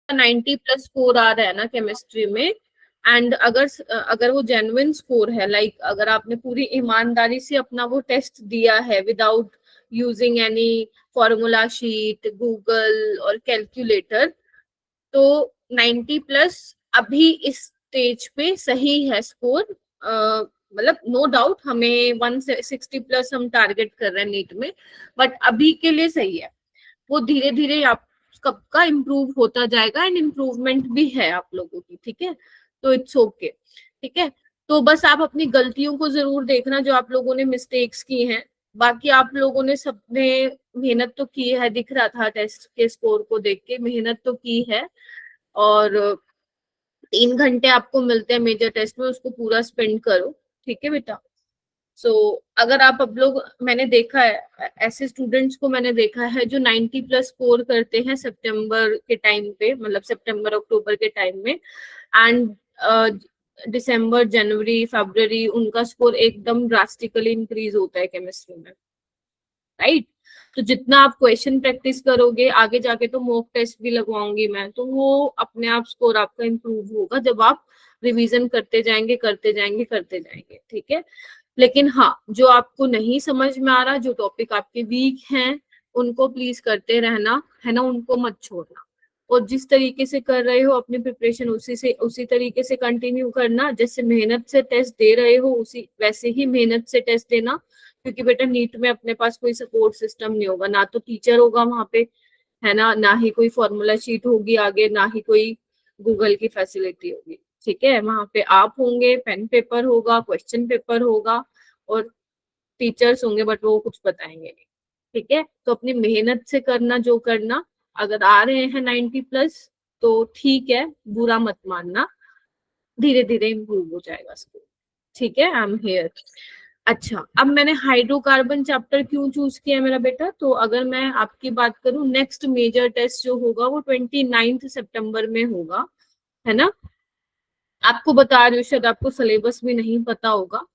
90 plus score आ रहा है ना केमिस्ट्री में, एंड अगर वो जेन्युइन स्कोर है, लाइक अगर आपने पूरी ईमानदारी से अपना वो टेस्ट दिया है without using any formula sheet, Google और कैलकुलेटर, तो 90 प्लस अभी इस स्टेज पे सही है स्कोर। मतलब नो डाउट हमें 160 प्लस हम टारगेट कर रहे हैं नीट में, बट अभी के लिए सही है। वो धीरे धीरे आप कब का इम्प्रूव होता जाएगा, एंड इम्प्रूवमेंट भी है आप लोगों की, ठीक है, तो इट्स ओके, ठीक है। तो बस आप अपनी गलतियों को जरूर देखना जो आप लोगों ने मिस्टेक्स की हैं। बाकी आप लोगों ने सबने मेहनत तो की है, दिख रहा था टेस्ट के स्कोर को देख के, मेहनत तो की है। और 3 घंटे आपको मिलते हैं मेजर टेस्ट में, उसको पूरा स्पेंड करो, ठीक है बेटा। सो अगर आप अब लोग, मैंने देखा है ऐसे स्टूडेंट्स को, मैंने देखा है जो 90 प्लस स्कोर करते हैं सितंबर के टाइम पे, मतलब सितंबर अक्टूबर के टाइम में, एंड दिसंबर जनवरी फरवरी उनका स्कोर एकदम ड्रास्टिकली इंक्रीज होता है केमिस्ट्री में, राइट। तो जितना आप क्वेश्चन प्रैक्टिस करोगे, आगे जाके तो मॉक टेस्ट भी लगवाऊंगी मैं, तो वो अपने आप स्कोर आपका इम्प्रूव होगा जब आप रिवीजन करते जाएंगे करते जाएंगे करते जाएंगे, ठीक है। लेकिन हाँ, जो आपको नहीं समझ में आ रहा, जो टॉपिक आपके वीक हैं, उनको प्लीज करते रहना, है ना, उनको मत छोड़ना। और जिस तरीके से कर रहे हो अपनी प्रिपरेशन, उसी तरीके से कंटिन्यू करना। जैसे मेहनत से टेस्ट दे रहे हो, उसी वैसे ही मेहनत से टेस्ट देना, क्योंकि बेटा नीट में अपने पास कोई सपोर्ट सिस्टम नहीं होगा, ना तो टीचर होगा वहां पे, है ना ही कोई फॉर्मूला शीट होगी आगे, ना ही कोई गूगल की फैसिलिटी होगी, ठीक है। वहां पे आप होंगे, पेन पेपर होगा, क्वेश्चन पेपर होगा, और टीचर्स होंगे, बट वो कुछ बताएंगे नहीं, ठीक है। तो अपनी मेहनत से करना जो करना। अगर आ रहे हैं 90 प्लस तो ठीक है, बुरा मत मानना, धीरे धीरे इम्प्रूव हो जाएगा स्कोर, ठीक है। I am here. अच्छा, अब मैंने हाइड्रोकार्बन चैप्टर क्यों चूज किया मेरा बेटा, तो अगर मैं आपकी बात करूं, नेक्स्ट मेजर टेस्ट जो होगा वो 29 सितंबर में होगा, है ना। आपको बता रही हूँ, शायद आपको सिलेबस भी नहीं पता होगा।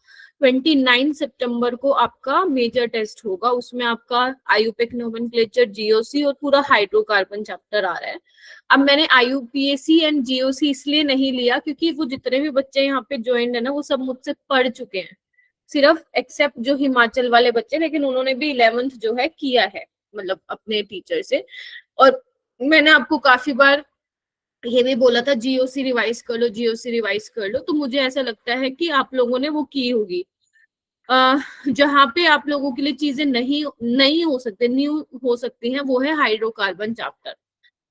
29 सितंबर को आपका मेजर टेस्ट होगा, उसमें आपका आयुपेक नोमेनक्लेचर, जीओसी और पूरा हाइड्रोकार्बन चैप्टर आ रहा है। अब मैंने आईयूपीएसी एंड जीओसी इसलिए नहीं लिया क्योंकि वो जितने भी बच्चे यहाँ पे ज्वाइन है ना, वो सब मुझसे पढ़ चुके हैं, सिर्फ एक्सेप्ट जो हिमाचल वाले बच्चे, लेकिन उन्होंने भी 11th जो है किया है, मतलब अपने टीचर से। और मैंने आपको काफी बार ये भी बोला था जीओसी रिवाइज कर लो, जीओसी रिवाइज कर लो, तो मुझे ऐसा लगता है कि आप लोगों ने वो की होगी। जहाँ पे आप लोगों के लिए चीजें नहीं नहीं हो सकते, न्यू हो सकती हैं, वो है हाइड्रोकार्बन चैप्टर,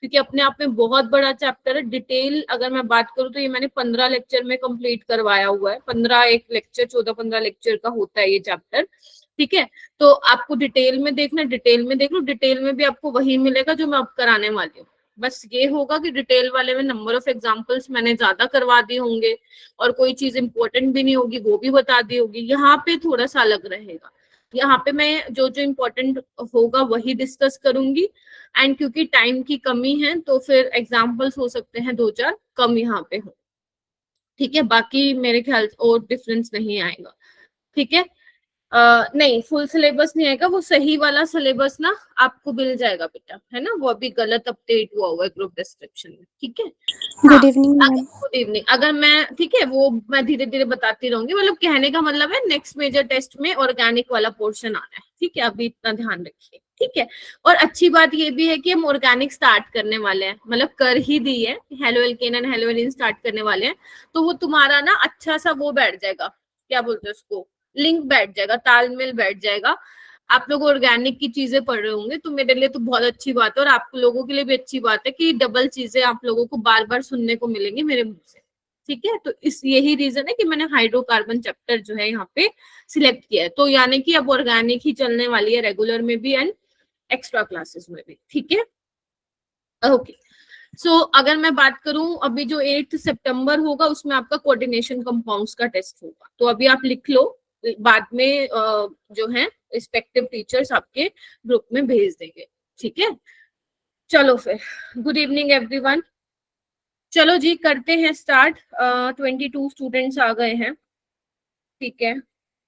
क्योंकि अपने आप में बहुत बड़ा चैप्टर है। डिटेल अगर मैं बात करूँ तो ये मैंने 15 लेक्चर में कंप्लीट करवाया हुआ है, 15 एक लेक्चर 14-15 लेक्चर का होता है ये चैप्टर, ठीक है। तो आपको डिटेल में देखना, डिटेल में देख लो, डिटेल में भी आपको वही मिलेगा जो मैं अब कराने वाली हूँ। बस ये होगा कि डिटेल वाले में नंबर ऑफ एग्जाम्पल्स मैंने ज्यादा करवा दिए होंगे, और कोई चीज इंपॉर्टेंट भी नहीं होगी वो भी बता दी होगी। यहाँ पे थोड़ा सा अलग रहेगा, यहाँ पे मैं जो जो इम्पोर्टेंट होगा वही डिस्कस करूंगी, एंड क्योंकि टाइम की कमी है तो फिर एग्जाम्पल्स हो सकते हैं 2-4 कम यहाँ पे हो, ठीक है। बाकी मेरे ख्याल से और डिफरेंस नहीं आएगा, ठीक है। नहीं, फुल सिलेबस नहीं आएगा, वो सही वाला सिलेबस ना आपको मिल जाएगा बेटा, है ना, वो अभी गलत अपडेट हुआ है ग्रुप डिस्क्रिप्शन में, ठीक है। हाँ, good evening ma'am. Good evening. अगर मैं, ठीक है, वो मैं धीरे धीरे बताती रहूंगी, मतलब कहने का मतलब है नेक्स्ट मेजर टेस्ट में ऑर्गेनिक वाला पोर्शन आना है, ठीक है, अभी इतना ध्यान रखिए, ठीक है। और अच्छी बात ये भी है कि हम ऑर्गेनिक स्टार्ट करने वाले हैं, मतलब कर ही दी है, halo alkane and halo alkene start करने वाले हैं, तो वो तुम्हारा ना अच्छा सा वो बैठ जाएगा, क्या बोलते हैं उसको, लिंक बैठ जाएगा, तालमेल बैठ जाएगा। आप लोग ऑर्गेनिक की चीजें पढ़ रहे होंगे, तो मेरे लिए तो बहुत अच्छी बात है, और आप लोगों के लिए भी अच्छी बात है कि डबल चीजें आप लोगों को बार बार सुनने को मिलेंगी मेरे मुंह से, ठीक है। तो इस यही रीजन है कि मैंने हाइड्रोकार्बन चैप्टर जो है यहाँ पे सिलेक्ट किया है, तो यानी कि अब ऑर्गेनिक ही चलने वाली है रेगुलर में भी एंड एक्स्ट्रा क्लासेस में भी, ठीक है। ओके, सो अगर मैं बात करूं, अभी जो 8 सितंबर होगा उसमें आपका कोऑर्डिनेशन कंपाउंड्स का टेस्ट होगा, तो अभी आप लिख लो, बाद में जो है रिस्पेक्टिव टीचर्स आपके ग्रुप में भेज देंगे, ठीक है। चलो फिर, गुड इवनिंग एवरीवन। चलो जी, करते हैं स्टार्ट। 22 स्टूडेंट्स आ गए हैं, ठीक है।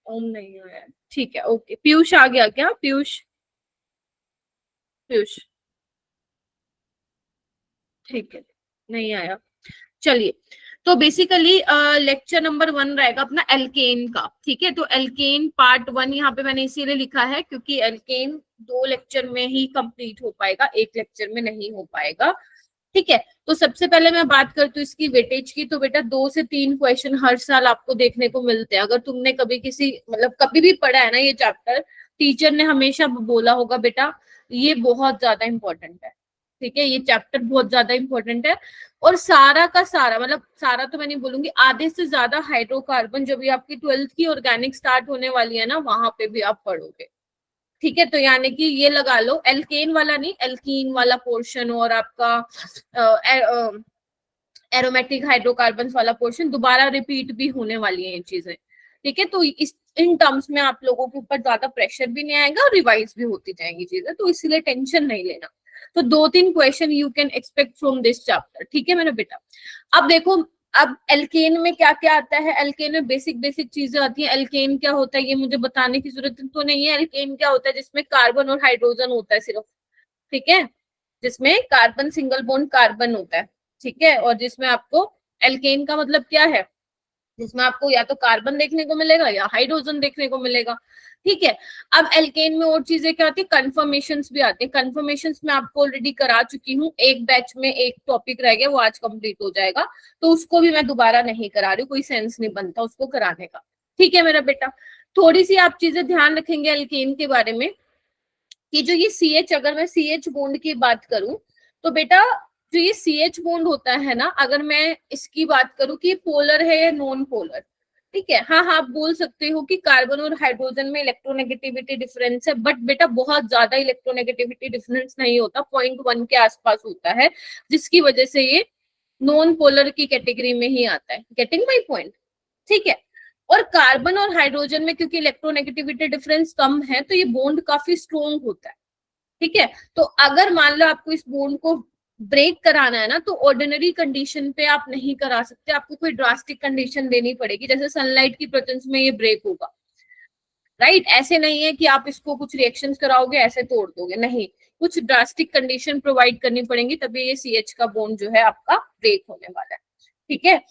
ओम नहीं आया है, ठीक है, ओके। पीयूष आ गया क्या, पीयूष, पीयूष, ठीक है। नहीं आया। चलिए, तो बेसिकली लेक्चर नंबर 1 रहेगा अपना एल्केन का, ठीक है। तो एल्केन पार्ट 1 यहाँ पे मैंने इसीलिए लिखा है क्योंकि एल्केन 2 लेक्चर में ही कंप्लीट हो पाएगा, 1 लेक्चर में नहीं हो पाएगा, ठीक है। तो सबसे पहले मैं बात करती हूँ इसकी वेटेज की। तो बेटा 2 से 3 क्वेश्चन हर साल आपको देखने को मिलते हैं। अगर तुमने कभी किसी मतलब कभी भी पढ़ा है ना ये चैप्टर, टीचर ने हमेशा बोला होगा बेटा ये बहुत ज्यादा इंपॉर्टेंट है, ठीक है। ये चैप्टर बहुत ज्यादा इंपॉर्टेंट है और सारा का सारा, मतलब सारा तो मैं नहीं बोलूंगी, आधे से ज्यादा हाइड्रोकार्बन जब भी आपकी 12th की ऑर्गेनिक स्टार्ट होने वाली है ना वहां पे भी आप पढ़ोगे, ठीक है। तो यानी कि ये लगा लो एल्केन वाला नहीं, एल्कीन वाला पोर्शन और आपका एरोमेटिक हाइड्रोकार्बन वाला पोर्शन दोबारा रिपीट भी होने वाली है ये चीजें, ठीक है। तो इस इन टर्म्स में आप लोगों के ऊपर ज्यादा प्रेशर भी नहीं आएगा और रिवाइज भी होती जाएंगी चीजें, तो इसलिए टेंशन नहीं लेना। तो 2-3 question you can expect from this chapter, ठीक है मेरा बेटा। अब देखो, अब एल्केन में क्या क्या आता है। एल्केन में बेसिक बेसिक चीजें आती है। एल्केन क्या होता है ये मुझे बताने की जरूरत तो नहीं है। एल्केन क्या होता है, जिसमें कार्बन और हाइड्रोजन होता है सिर्फ, ठीक है, जिसमें कार्बन सिंगल बॉन्ड कार्बन होता है, ठीक है। और जिसमें आपको एल्केन का मतलब क्या है, जिसमें आपको या तो कार्बन देखने को मिलेगा या हाइड्रोजन देखने को मिलेगा, ठीक है। अब एल्केन में और चीजें क्या आती है, कन्फर्मेशंस भी आती है। कन्फर्मेशंस मैं आपको ऑलरेडी करा चुकी हूँ, एक बैच में एक टॉपिक रह गया, वो आज कंप्लीट हो जाएगा, तो उसको भी मैं दोबारा नहीं करा रही हूँ, कोई सेंस नहीं बनता उसको कराने का, ठीक है मेरा बेटा। थोड़ी सी आप चीजें ध्यान रखेंगे एल्केन के बारे में कि जो ये CH, अगर मैं CH बॉन्ड की बात करूं तो बेटा जो ये CH बॉन्ड होता है ना, अगर मैं इसकी बात करूं कि पोलर है या नॉन पोलर, ठीक है। हाँ हाँ, आप बोल सकते हो कि कार्बन और हाइड्रोजन में इलेक्ट्रोनेगेटिविटी डिफरेंस है, बट बेटा बहुत ज्यादा इलेक्ट्रोनेगेटिविटी डिफरेंस नहीं होता, 0.1 के आसपास होता है, जिसकी वजह से ये नॉन पोलर की कैटेगरी में ही आता है। गेटिंग माई पॉइंट, ठीक है। और कार्बन और हाइड्रोजन में क्योंकि इलेक्ट्रोनेगेटिविटी डिफरेंस कम है तो ये बॉन्ड काफी स्ट्रोंग होता है, ठीक है। तो अगर मान लो आपको इस बॉन्ड को ब्रेक कराना है ना, तो ऑर्डिनरी कंडीशन पे आप नहीं करा सकते, आपको कोई ड्रास्टिक कंडीशन देनी पड़ेगी, जैसे सनलाइट की प्रेजेंस में ये ब्रेक होगा, राइट। ऐसे नहीं है कि आप इसको कुछ रिएक्शंस कराओगे ऐसे तोड़ दोगे, नहीं, कुछ ड्रास्टिक कंडीशन प्रोवाइड करनी पड़ेंगी तभी ये CH का बॉन्ड जो है आपका ब्रेक होने वाला है, ठीक है।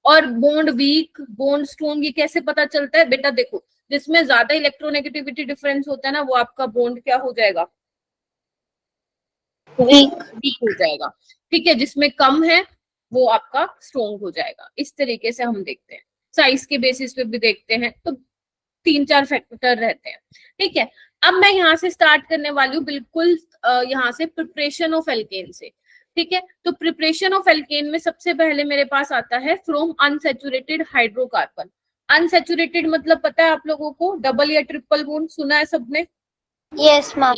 और बॉन्ड वीक बॉन्ड स्ट्रॉन्ग ये कैसे पता चलता है बेटा, देखो जिसमें ज्यादा इलेक्ट्रोनेगेटिविटी डिफरेंस होता है ना वो आपका बॉन्ड क्या हो जाएगा, वीक हो जाएगा, ठीक है। जिसमें कम है वो आपका स्ट्रॉन्ग हो जाएगा। इस तरीके से हम देखते हैं, साइज के बेसिस पे भी देखते हैं, तो 3-4 फैक्टर रहते हैं, ठीक है। अब मैं यहाँ से स्टार्ट करने वाली हूँ बिल्कुल यहाँ से प्रिपरेशन ऑफ एल्केन से, ठीक है। तो प्रिपरेशन ऑफ एल्केन में सबसे पहले मेरे पास आता है फ्रॉम अनसैचुरेटेड हाइड्रोकार्बन। अनसैचुरेटेड मतलब पता है आप लोगों को, डबल या ट्रिपल बॉन्ड सुना है सबने? Yes ma'am.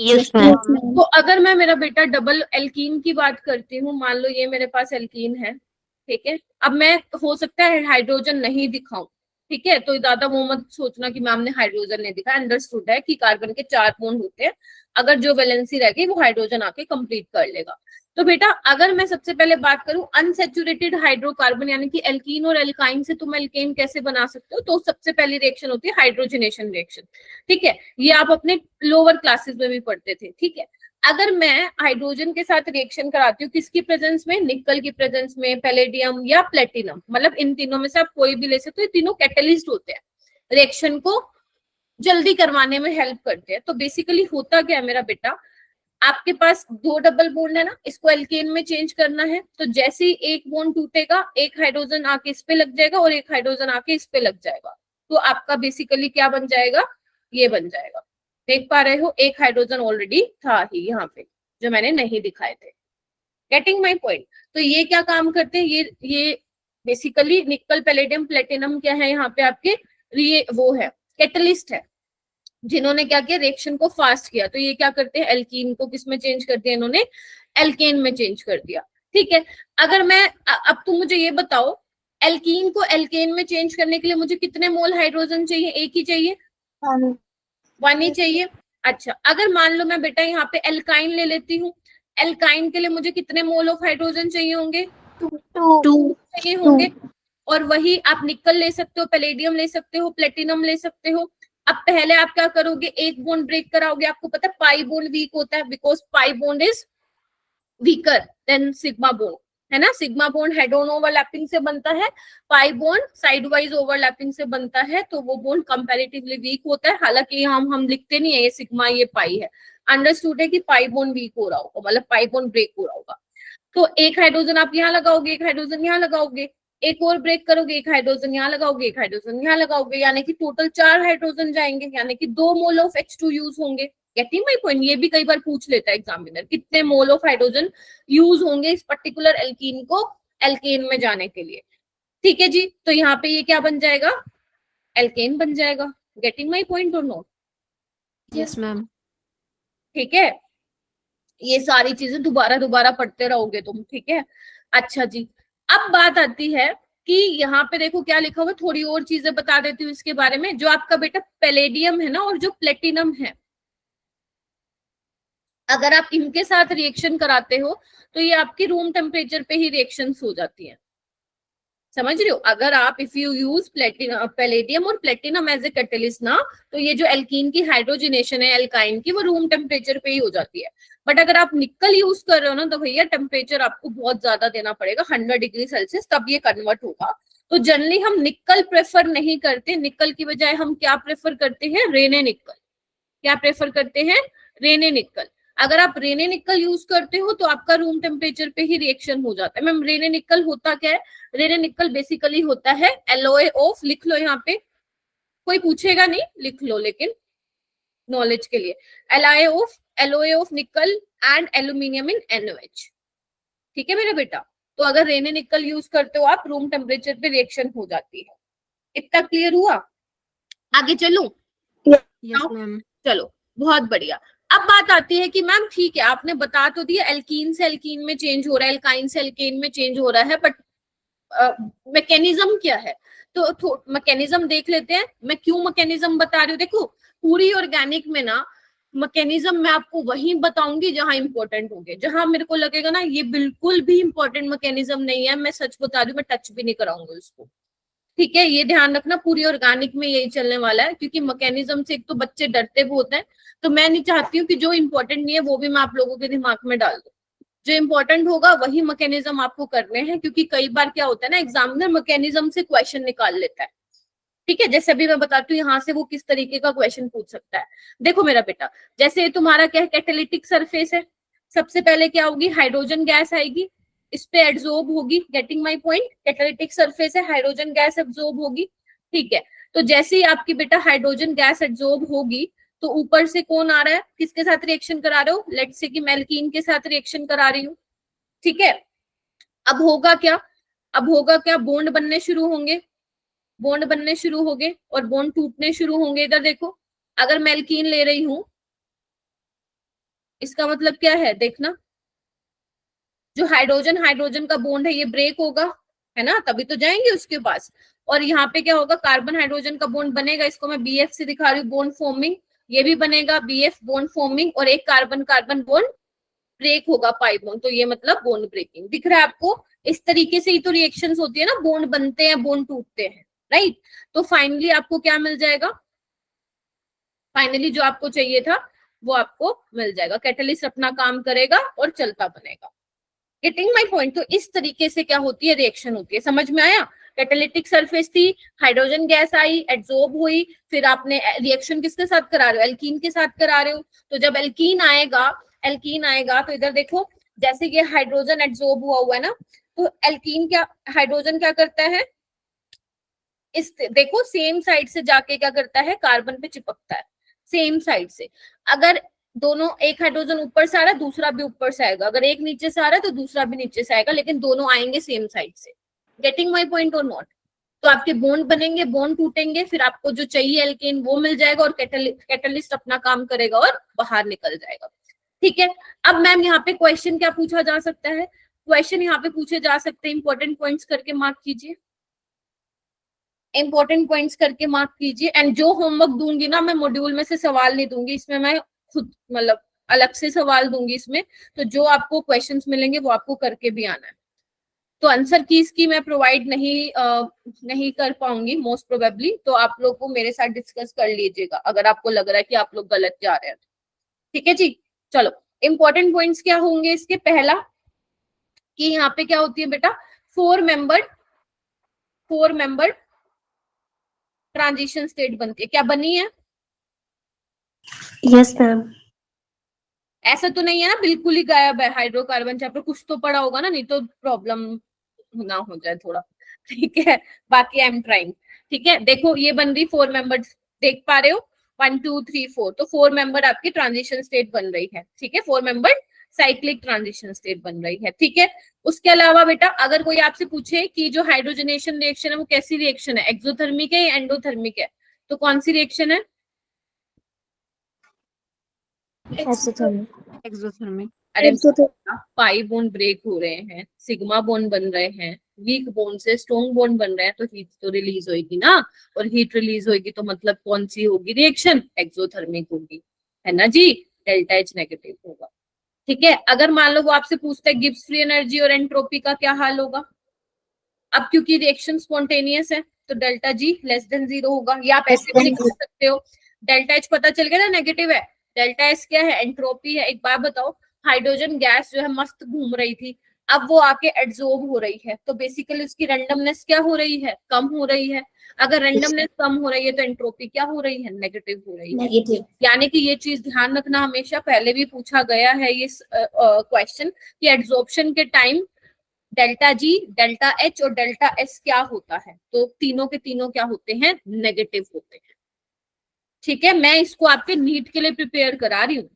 तो अगर मैं मेरा बेटा डबल एल्कीन की बात करती हूँ, मान लो ये मेरे पास एल्कीन है, ठीक है। अब मैं हो सकता है हाइड्रोजन नहीं दिखाऊं, ठीक है, तो ज्यादा वो मत सोचना कि मैम ने हाइड्रोजन नहीं दिखा, अंडरस्टूड है कि कार्बन के 4 बॉन्ड होते हैं, अगर जो वैलेंसी रह गई वो हाइड्रोजन आके कंप्लीट कर लेगा। तो बेटा अगर मैं सबसे पहले बात करूं अनसेचुरेटेड हाइड्रोकार्बन यानी कि एल्कीन और एल्काइन से तुम एल्केन कैसे बना सकते हो, तो सबसे पहली रिएक्शन होती है हाइड्रोजनेशन रिएक्शन, ठीक है। ये आप अपने लोअर क्लासेस में भी पढ़ते थे, ठीक है। अगर मैं हाइड्रोजन के साथ रिएक्शन कराती हूँ किसकी प्रेजेंस में, निकल की प्रेजेंस में, पैलेडियम या प्लेटिनम, मतलब इन तीनों में से आप कोई भी ले सकते हो, ये तीनों कैटलिस्ट होते हैं, रिएक्शन को जल्दी करवाने में हेल्प करते हैं। तो बेसिकली होता क्या है मेरा बेटा, आपके पास 2 डबल बॉन्ड है ना, इसको एल्केन में चेंज करना है, तो जैसे ही एक बॉन्ड टूटेगा एक हाइड्रोजन आके इस पे लग जाएगा और एक हाइड्रोजन आके इस पे लग जाएगा, तो आपका बेसिकली क्या बन जाएगा, ये बन जाएगा। देख पा रहे हो, एक हाइड्रोजन ऑलरेडी था ही यहाँ पे जो मैंने नहीं दिखाए थे। Getting my point. तो ये क्या काम करते हैं, ये बेसिकली निकल पैलेडियम प्लेटिनम क्या है यहाँ पे आपके, ये वो है कैटलिस्ट है, जिन्होंने क्या किया रिएक्शन को फास्ट किया। तो ये क्या करते हैं, एल्कीन को किस में चेंज कर दिया इन्होंने, एल्केन में चेंज कर दिया, ठीक है। अगर मैं अब तुम मुझे ये बताओ, एल्कीन को एल्केन में चेंज करने के लिए मुझे कितने मोल हाइड्रोजन चाहिए, एक ही चाहिए, 1 ही चाहिए। अच्छा, अगर मान लो मैं बेटा यहाँ पे एल्काइन ले लेती हूँ, एल्काइन के लिए मुझे कितने मोल ऑफ हाइड्रोजन चाहिए होंगे, 2 चाहिए होंगे। और वही आप निकल ले सकते हो, पैलेडियम ले सकते हो, प्लेटिनम ले सकते हो। अब पहले आप क्या करोगे, एक बॉन्ड ब्रेक कराओगे, आपको पता है पाई बॉन्ड वीक होता है because pi bond is weaker then sigma bond, है ना, sigma bond head on overlapping से बनता है, pi bond side wise overlapping से बनता है, तो वो बॉन्ड कंपैरेटिवली वीक होता है। हालांकि हम लिखते नहीं है ये सिग्मा ये पाई है, अंडरस्टूड है कि पाई बॉन्ड वीक हो रहा होगा, मतलब पाई बॉन्ड ब्रेक हो रहा होगा। तो एक हाइड्रोजन आप यहाँ लगाओगे, एक हाइड्रोजन यहाँ लगाओगे, एक और ब्रेक करोगे, एक हाइड्रोजन यहाँ लगाओगे, एक हाइड्रोजन यहाँ लगाओगे, यानी कि टोटल 4 हाइड्रोजन जाएंगे, यानी कि 2 मोल ऑफ H2 यूज होंगे। Getting my point? ये भी कई बार पूछ लेता है एग्जामिनर, कितने मोल ऑफ हाइड्रोजन यूज होंगे इस पर्टिकुलर एल्कीन को एल्केन में जाने के लिए। ठीक है जी, तो यहाँ पे ये क्या बन जाएगा, एल्केन बन जाएगा। गेटिंग माय पॉइंट और नोट? Yes ma'am. ठीक है, ये सारी चीजें दोबारा दोबारा पढ़ते रहोगे तुम, ठीक है। अच्छा जी, अब बात आती है कि यहाँ पे देखो क्या लिखा हुआ है, थोड़ी और चीजें बता देती हूँ इसके बारे में। जो आपका बेटा पैलेडियम है ना और जो प्लेटिनम है, अगर आप इनके साथ रिएक्शन कराते हो तो ये आपकी रूम टेम्परेचर पे ही रिएक्शंस हो जाती है, समझ रहे हो। अगर आप इफ यू यूज पैलेडियम और प्लेटिनम एज ए कैटलिस्ट ना, तो ये जो एल्कीन की हाइड्रोजिनेशन है एल्काइन की, वो रूम टेम्परेचर पे ही हो जाती है। बट अगर आप निकल यूज कर रहे हो ना, तो भैया टेम्परेचर आपको बहुत ज्यादा देना पड़ेगा, 100 डिग्री सेल्सियस, तब ये कन्वर्ट होगा। तो जनरली हम निकल प्रेफर नहीं करते, निकल की बजाय हम क्या प्रेफर करते हैं, रेने निकल। क्या प्रेफर करते हैं, रेने निकल। अगर आप रेने निकल यूज करते हो तो आपका रूम टेम्परेचर पे ही रिएक्शन हो जाता है। मैम रेने निकल होता क्या है, रेने निकल बेसिकली होता है एलओए ऑफ, लिख लो यहाँ पे, कोई पूछेगा नहीं, लिख लो लेकिन नॉलेज के लिए, एलओए ऑफ निकल एंड एल्यूमिनियम इन NOH। ठीक है मेरे बेटा, तो अगर रेने निकल यूज करते हो आप, रूम टेम्परेचर पे रिएक्शन हो जाती है। इतना क्लियर हुआ? आगे चलूं? Yes ma'am. चलो बहुत बढ़िया। अब बात आती है कि मैम ठीक है आपने बता तो दिया एल्कीन से एल्कीन में चेंज हो रहा है, एल्काइन से एल्केन में चेंज हो रहा है, बट मैकेनिज्म क्या है? तो मैकेनिज्म देख लेते हैं। मैं क्यों मैकेनिज्म बता रही हूँ, देखो पूरी ऑर्गेनिक में ना मैकेनिज्म मैं आपको वहीं बताऊंगी जहां इंपॉर्टेंट होंगे, जहां मेरे को लगेगा ना ये बिल्कुल भी इंपॉर्टेंट मैकेनिज्म नहीं है, मैं सच बता रही हूँ, मैं टच भी नहीं कराऊंगा इसको। ठीक है, ये ध्यान रखना, पूरी ऑर्गेनिक में यही चलने वाला है, क्योंकि मैकेनिज्म से एक तो बच्चे डरते बहुत हैं, तो मैं नहीं चाहती हूँ कि जो इंपॉर्टेंट नहीं है वो भी मैं आप लोगों के दिमाग में डाल दूं। जो इंपॉर्टेंट होगा वही मैकेनिज्म आपको करने हैं, क्योंकि कई बार क्या होता है ना, एग्जामिनर मैकेनिज्म से क्वेश्चन निकाल लेता है। ठीक है, जैसे अभी मैं बताती हूँ यहाँ से वो किस तरीके का क्वेश्चन पूछ सकता है। देखो मेरा बेटा, जैसे तुम्हारा क्या है, कैटालिटिक सरफेस है, सबसे पहले क्या होगी, हाइड्रोजन गैस आएगी, इस पे एब्जॉर्ब होगी। Getting my point? Catalytic surface है, हाइड्रोजन गैस एब्जॉर्ब होगी। ठीक है, तो जैसे ही आपकी बेटा हाइड्रोजन गैस एब्जॉर्ब होगी, तो ऊपर से कौन आ रहा है, किसके साथ रिएक्शन करा रहे हो, लेट्स से कि मैं एल्कीन के साथ रिएक्शन करा रही हूँ। ठीक है, अब होगा क्या, अब होगा क्या, बॉन्ड बनने शुरू होंगे, बॉन्ड बनने शुरू हो गए और बॉन्ड टूटने शुरू होंगे। इधर देखो, अगर मैं एल्कीन ले रही हूं, इसका मतलब क्या है देखना, जो हाइड्रोजन हाइड्रोजन का बॉन्ड है ये ब्रेक होगा, है ना, तभी तो जाएंगे उसके पास। और यहाँ पे क्या होगा, कार्बन हाइड्रोजन का बॉन्ड बनेगा, इसको मैं BF से दिखा रही हूँ, बॉन्ड फॉर्मिंग, ये भी बनेगा BF बॉन्ड फॉर्मिंग, और एक कार्बन कार्बन बॉन्ड ब्रेक होगा, पाई बॉन्ड, तो ये मतलब बॉन्ड ब्रेकिंग। दिख रहा है आपको? इस तरीके से ही तो रिएक्शंस होती है ना, बॉन्ड बनते हैं बॉन्ड टूटते हैं, राइट। तो फाइनली आपको क्या मिल जाएगा, फाइनली जो आपको चाहिए था वो आपको मिल जाएगा, कैटलिस्ट अपना काम करेगा और चलता बनेगा। Getting my point? तो इस तरीके से क्या होती है, रिएक्शन होती है, समझ में आया। कैटालिटिक सरफेस थी, हाइड्रोजन गैस आई, एड्सॉर्ब हुई, फिर आपने रिएक्शन किसके साथ करा रहे हो, एल्कीन के साथ करा रहे हो। तो जब एल्कीन आएगा, एल्कीन आएगा तो इधर देखो, जैसे ये हाइड्रोजन एड्सॉर्ब हुआ है ना, तो एल्कीन क्या, हाइड्रोजन क्या करता है, इस देखो सेम साइड से जाके क्या करता है, कार्बन पे चिपकता है सेम साइड से। अगर दोनों, एक हाइड्रोजन ऊपर से आ रहा है, दूसरा भी ऊपर से आएगा, अगर एक नीचे से आ रहा है तो दूसरा भी नीचे से आएगा, लेकिन दोनों आएंगे सेम साइड से। गेटिंग माय पॉइंट और नॉट? तो आपके बॉन्ड बनेंगे, बॉन्ड टूटेंगे, फिर आपको जो चाहिए एल्केन वो मिल जाएगा, और कैटलिस्ट अपना काम करेगा और बाहर निकल जाएगा। ठीक है, अब मैम यहाँ पे क्वेश्चन क्या पूछा जा सकता है, क्वेश्चन यहाँ पे पूछे जा सकते हैं, इंपॉर्टेंट पॉइंट्स करके मार्क कीजिए, इंपॉर्टेंट पॉइंट्स करके मार्क कीजिए। एंड जो होमवर्क दूंगी ना, मैं मॉड्यूल में से सवाल नहीं दूंगी, इसमें मैं खुद मतलब अलग से सवाल दूंगी इसमें, तो जो आपको क्वेश्चंस मिलेंगे वो आपको करके भी आना है। तो आंसर कीज की मैं प्रोवाइड नहीं कर पाऊंगी मोस्ट प्रोबेबली, तो आप लोग को मेरे साथ डिस्कस कर लीजिएगा अगर आपको लग रहा है कि आप लोग गलत जा रहे हैं। ठीक है जी, चलो इंपॉर्टेंट पॉइंट्स क्या होंगे इसके, पहला कि यहाँ पे क्या होती है बेटा, फोर मेंबर्ड ट्रांजिशन स्टेट बनती है। क्या बनी है? Yes, ma'am. ऐसा तो नहीं है ना बिल्कुल ही गायब है हाइड्रोकार्बन, चैप्टर कुछ तो पढ़ा होगा ना, नहीं तो प्रॉब्लम ना हो जाए थोड़ा। ठीक है, बाकी आई एम ट्राइंग। ठीक है, देखो ये बन रही फोर मेंबर्स, देख पा रहे हो, 1 2 3 4, तो फोर मेंबर आपकी ट्रांजिशन स्टेट बन रही है। ठीक है, four member cyclic transition state बन रही है। ठीक है, उसके अलावा बेटा अगर कोई आपसे पूछे कि जो हाइड्रोजनेशन रिएक्शन है वो कैसी रिएक्शन है, एक्सोथर्मिक है या एंडोथर्मिक है, तो कौन सी रिएक्शन है? Exothermic. Exothermic. अरे पाई बोन ब्रेक हो रहे हैं, सिग्मा बोन बन रहे हैं, वीक बोन से स्ट्रॉन्ग बोन बन रहे हैं, तो हीट तो रिलीज होगी ना, और हीट रिलीज होगी तो मतलब कौन सी होगी रिएक्शन? एक्सोथर्मिक होगी, है ना जी, डेल्टा एच नेगेटिव होगा। ठीक है, अगर मान लो वो आपसे पूछता है गिब्स फ्री एनर्जी और एंट्रोपी का क्या हाल होगा, अब क्योंकि रिएक्शन स्पॉन्टेनियस है तो डेल्टा जी लेस देन 0 होगा, या आप ऐसे भी लिख सकते हो, डेल्टा एच पता चल गया ना नेगेटिव है, डेल्टा एस क्या है? एंट्रोपी है। एक बार बताओ, हाइड्रोजन गैस जो है मस्त घूम रही थी, अब वो आके एड्सॉर्ब हो रही है, तो बेसिकली उसकी रैंडमनेस क्या हो रही है? कम हो रही है। अगर रैंडमनेस कम हो रही है तो एंट्रोपी क्या हो रही है? नेगेटिव हो रही है। नेगेटिव, यानी कि ये चीज ध्यान रखना, हमेशा पहले भी पूछा गया है ये क्वेश्चन कि एड्सॉर्प्शन के time delta G, delta H और डेल्टा एस क्या होता है, तो तीनों के तीनों क्या होते हैं? नेगेटिव होते हैं। ठीक है, मैं इसको आपके नीट के लिए प्रिपेयर करा रही हूँ,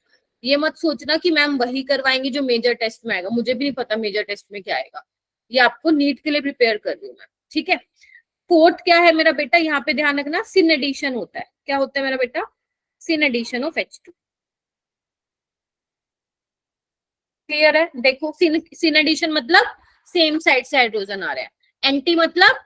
ये मत सोचना कि मैम वही करवाएंगी जो मेजर टेस्ट में आएगा, मुझे भी नहीं पता मेजर टेस्ट में क्या आएगा, ये आपको नीट के लिए प्रिपेयर कर रही हूँ मैं। ठीक है, फोर्थ क्या है मेरा बेटा, यहाँ पे ध्यान रखना, सिन एडिशन होता है। क्या होता है मेरा बेटा? सिन एडिशन ऑफ H2। क्लियर है? देखो सिन एडिशन मतलब सेम साइड से हाइड्रोजन आ रहा है, एंटी मतलब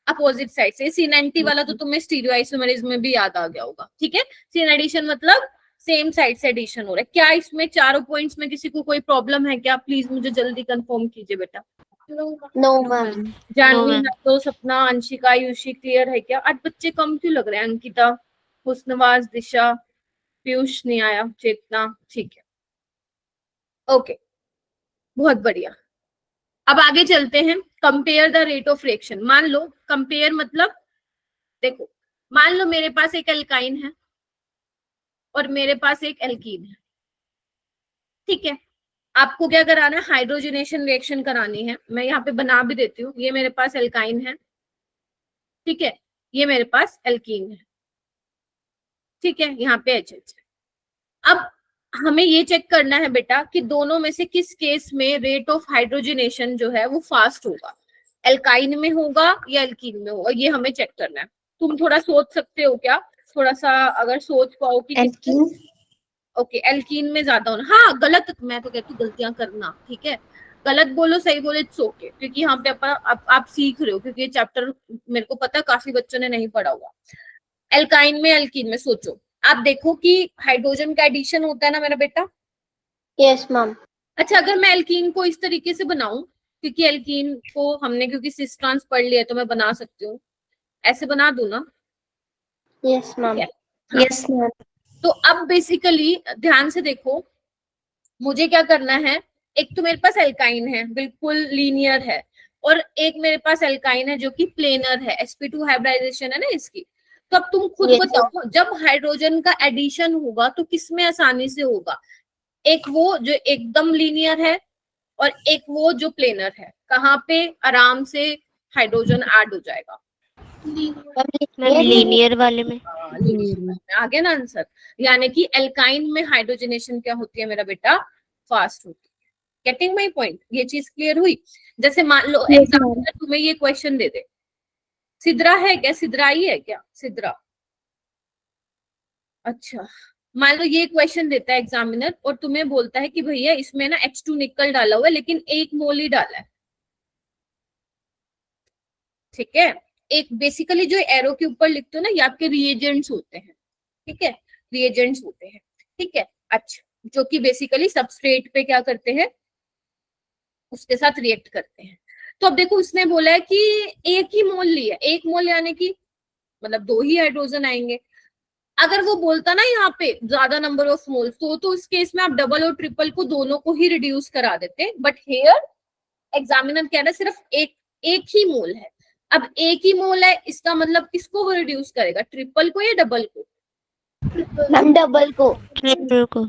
अपोजिट साइड से। सिन एंटी वाला तो तुम्हें स्टीरियोआइसोमेरिज्म में भी याद आ गया होगा। ठीक है, सिन एडिशन मतलब सेम साइड से एडिशन हो रहा है। क्या इसमें चारों पॉइंट्स में किसी को कोई प्रॉब्लम है क्या? प्लीज मुझे जल्दी कंफर्म कीजिए बेटा। No, ma'am. जानवी, तो सपना, अंशिका, आयुषी क्लियर है क्या? आज बच्चे कम क्यों लग रहे हैं? अंकिता, हुस्नवाज, दिशा, पीयूष नहीं आया, चेतना, ठीक है, ओके, बहुत बढ़िया। अब आगे चलते हैं, compare the rate of reaction. मान लो, कंपेयर मतलब देखो, मान लो मेरे पास एक एल्काइन है और मेरे पास एक एल्कीन है। ठीक है, आपको क्या कराना है? हाइड्रोजनेशन रिएक्शन करानी है। मैं यहाँ पे बना भी देती हूँ, ये मेरे पास एल्काइन है, ठीक है, ये मेरे पास एल्कीन है, ठीक है, यहाँ पे एच एच। अब हमें ये चेक करना है बेटा कि दोनों में से किस केस में रेट ऑफ हाइड्रोजनेशन जो है वो फास्ट होगा, एल्काइन में होगा या एल्कीन में होगा, ये हमें चेक करना है। तुम थोड़ा सोच सकते हो क्या? थोड़ा सा अगर सोच पाओ कि एल्कीन। ओके, एल्कीन में ज्यादा होना। हाँ, गलत, मैं तो कहती हूँ गलतियां करना, ठीक है, गलत बोलो सही बोलो इट्स ओके, क्योंकि यहाँ पे आप सीख रहे हो, क्योंकि ये चैप्टर मेरे को पता है काफी बच्चों ने नहीं पढ़ा हुआ। एल्काइन में एल्कीन में सोचो, आप देखो कि हाइड्रोजन का एडिशन होता है ना मेरा बेटा। Yes, ma'am. अच्छा, अगर मैं एल्कीन को इस तरीके से बनाऊं, क्योंकि एल्कीन को हमने क्योंकि सिस ट्रांस पढ़ लिया तो मैं बना सकती हूँ, ऐसे बना दूं ना? Yes, ma'am. हाँ। Yes, ma'am. तो अब बेसिकली ध्यान से देखो, मुझे क्या करना है, एक तो मेरे पास एल्काइन है बिल्कुल लीनियर है, और एक मेरे पास एल्काइन है जो कि प्लेनर है, sp2 हाइब्रिडाइजेशन है ना इसकी। तो अब तुम खुद Yes, बताओ, जब हाइड्रोजन का एडिशन होगा तो किसमें आसानी से होगा? एक वो जो एकदम लीनियर है और एक वो जो प्लेनर है, कहाँ पे आराम से हाइड्रोजन ऐड हो जाएगा? लीनियर वाले में। आ गया ना आंसर। यानी कि एल्काइन में हाइड्रोजनेशन क्या होती है मेरा बेटा? फास्ट होती है। Getting my point? ये चीज क्लियर हुई? जैसे मान लो एग्जाम्पल तुम्हें ये क्वेश्चन दे दे, सिद्रा है क्या? सिद्राई है क्या? सिद्रा, अच्छा, मान लो ये क्वेश्चन देता है एग्जामिनर और तुम्हें बोलता है कि भैया इसमें ना H2 निकल डाला हुआ है लेकिन 1 मोल ही डाला है। ठीक है, एक बेसिकली जो एरो के ऊपर लिखते हो ना, ये आपके रिएजेंट्स होते हैं। ठीक है, रिएजेंट्स होते हैं। ठीक है, अच्छा, जो कि बेसिकली सबस्ट्रेट पे क्या करते हैं? उसके साथ रिएक्ट करते हैं। तो अब देखो, उसने बोला है कि 1 ही मोल लिया, 1 मोल यानी कि मतलब 2 ही हाइड्रोजन आएंगे। अगर वो बोलता ना यहाँ पे ज्यादा नंबर ऑफ मोल्स, तो उस केस में आप डबल और ट्रिपल को दोनों को ही रिड्यूस करा देते, बट हेयर एग्जामिनर कह रहा है सिर्फ एक ही मोल है। अब एक ही मोल है, इसका मतलब किसको वो रिड्यूस करेगा, ट्रिपल को या डबल को? मैम डबल को। ट्रिपल को।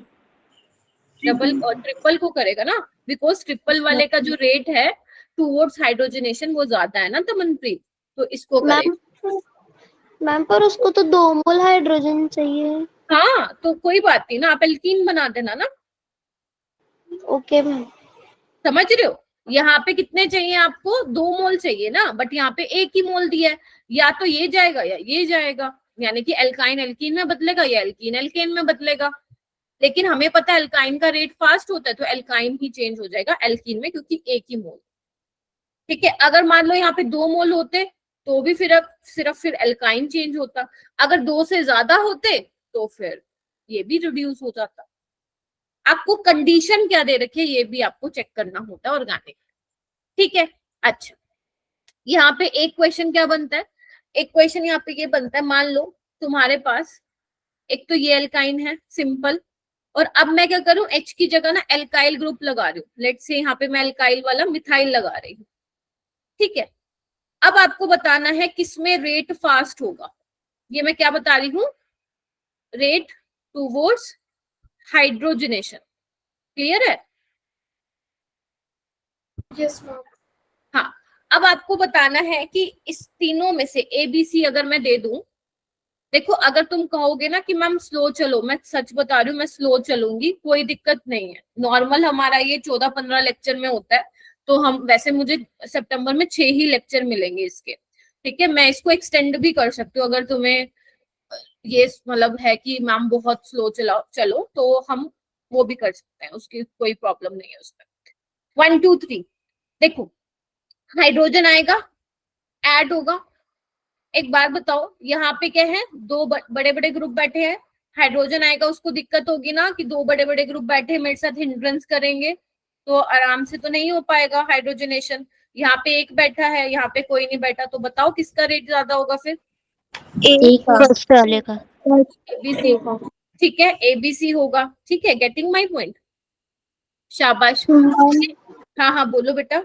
डबल और ट्रिपल को करेगा ना, बिकॉज ट्रिपल वाले का जो रेट है टूवर्ड्स हाइड्रोजनेशन वो ज्यादा है ना तमनप्रीत, तो इसको करेगा। मैम पर उसको तो 2 मोल हाइड्रोजन चाहिए। हाँ तो कोई बात नहीं ना, आप एल्कीन बना देना ना। Okay ma'am. समझ रहे हो, यहाँ पे कितने चाहिए आपको, 2 मोल चाहिए ना, बट यहाँ पे एक ही मोल दिया है, या तो ये जाएगा या ये जाएगा, यानी कि एल्काइन एल्कीन में बदलेगा या एल्कीन एल्केन में बदलेगा। लेकिन हमें पता है एल्काइन का रेट फास्ट होता है, तो एल्काइन ही चेंज हो जाएगा एल्कीन में, क्योंकि एक ही मोल। ठीक है, अगर मान लो यहाँ पे 2 मोल होते तो भी फिर सिर्फ फिर एल्काइन चेंज होता, अगर 2 से ज्यादा होते तो फिर ये भी रिड्यूस हो जाता। आपको कंडीशन क्या दे रखी है ये भी आपको चेक करना होता है ऑर्गेनिक। ठीक है, अच्छा यहाँ पे एक क्वेश्चन क्या बनता है, एक क्वेश्चन यहाँ पे ये बनता है, मान लो तुम्हारे पास एक तो ये एल्काइन है सिंपल, और अब मैं क्या करूं, H की जगह ना एल्काइल ग्रुप लगा रही हूँ, लेट्स से यहाँ पे मैं एल्काइल वाला मिथाइल लगा रही हूँ। ठीक है, अब आपको बताना है किसमें रेट फास्ट होगा, ये मैं क्या बता रही हूँ, रेट टूवर्ड्स हाइड्रोजनेशन। क्लियर है? Yes ma'am. हाँ, अब आपको बताना है कि इस तीनों में से ABC अगर मैं दे दूं, देखो अगर तुम कहोगे ना कि मैम स्लो चलो, मैं सच बता रही हूँ मैं स्लो चलूंगी, कोई दिक्कत नहीं है, नॉर्मल हमारा ये 14-15 लेक्चर में होता है, तो हम वैसे मुझे सितंबर में 6 ही लेक्चर मिलेंगे इसके। ठीक है, मैं इसको एक्सटेंड भी कर सकती हूँ, अगर तुम्हें ये मतलब है कि मैम बहुत स्लो चलाओ चलो, तो हम वो भी कर सकते हैं, उसकी कोई प्रॉब्लम नहीं है उसमें। 1 2 3 देखो, हाइड्रोजन आएगा, ऐड होगा। एक बार बताओ यहाँ पे क्या है, 2 बड़े बड़े ग्रुप बैठे हैं, हाइड्रोजन आएगा, उसको दिक्कत होगी ना कि 2 बड़े बड़े ग्रुप बैठे मेरे साथ हिंड्रेंस करेंगे, तो आराम से तो नहीं हो पाएगा हाइड्रोजनेशन। यहाँ पे एक बैठा है, यहाँ पे कोई नहीं बैठा, तो बताओ किसका रेट ज्यादा होगा फिर? एक फर्स्ट वाले का। ABC। ठीक है, ABC होगा। ठीक है, गेटिंग माई पॉइंट, शाबाश। हाँ हाँ बोलो बेटा।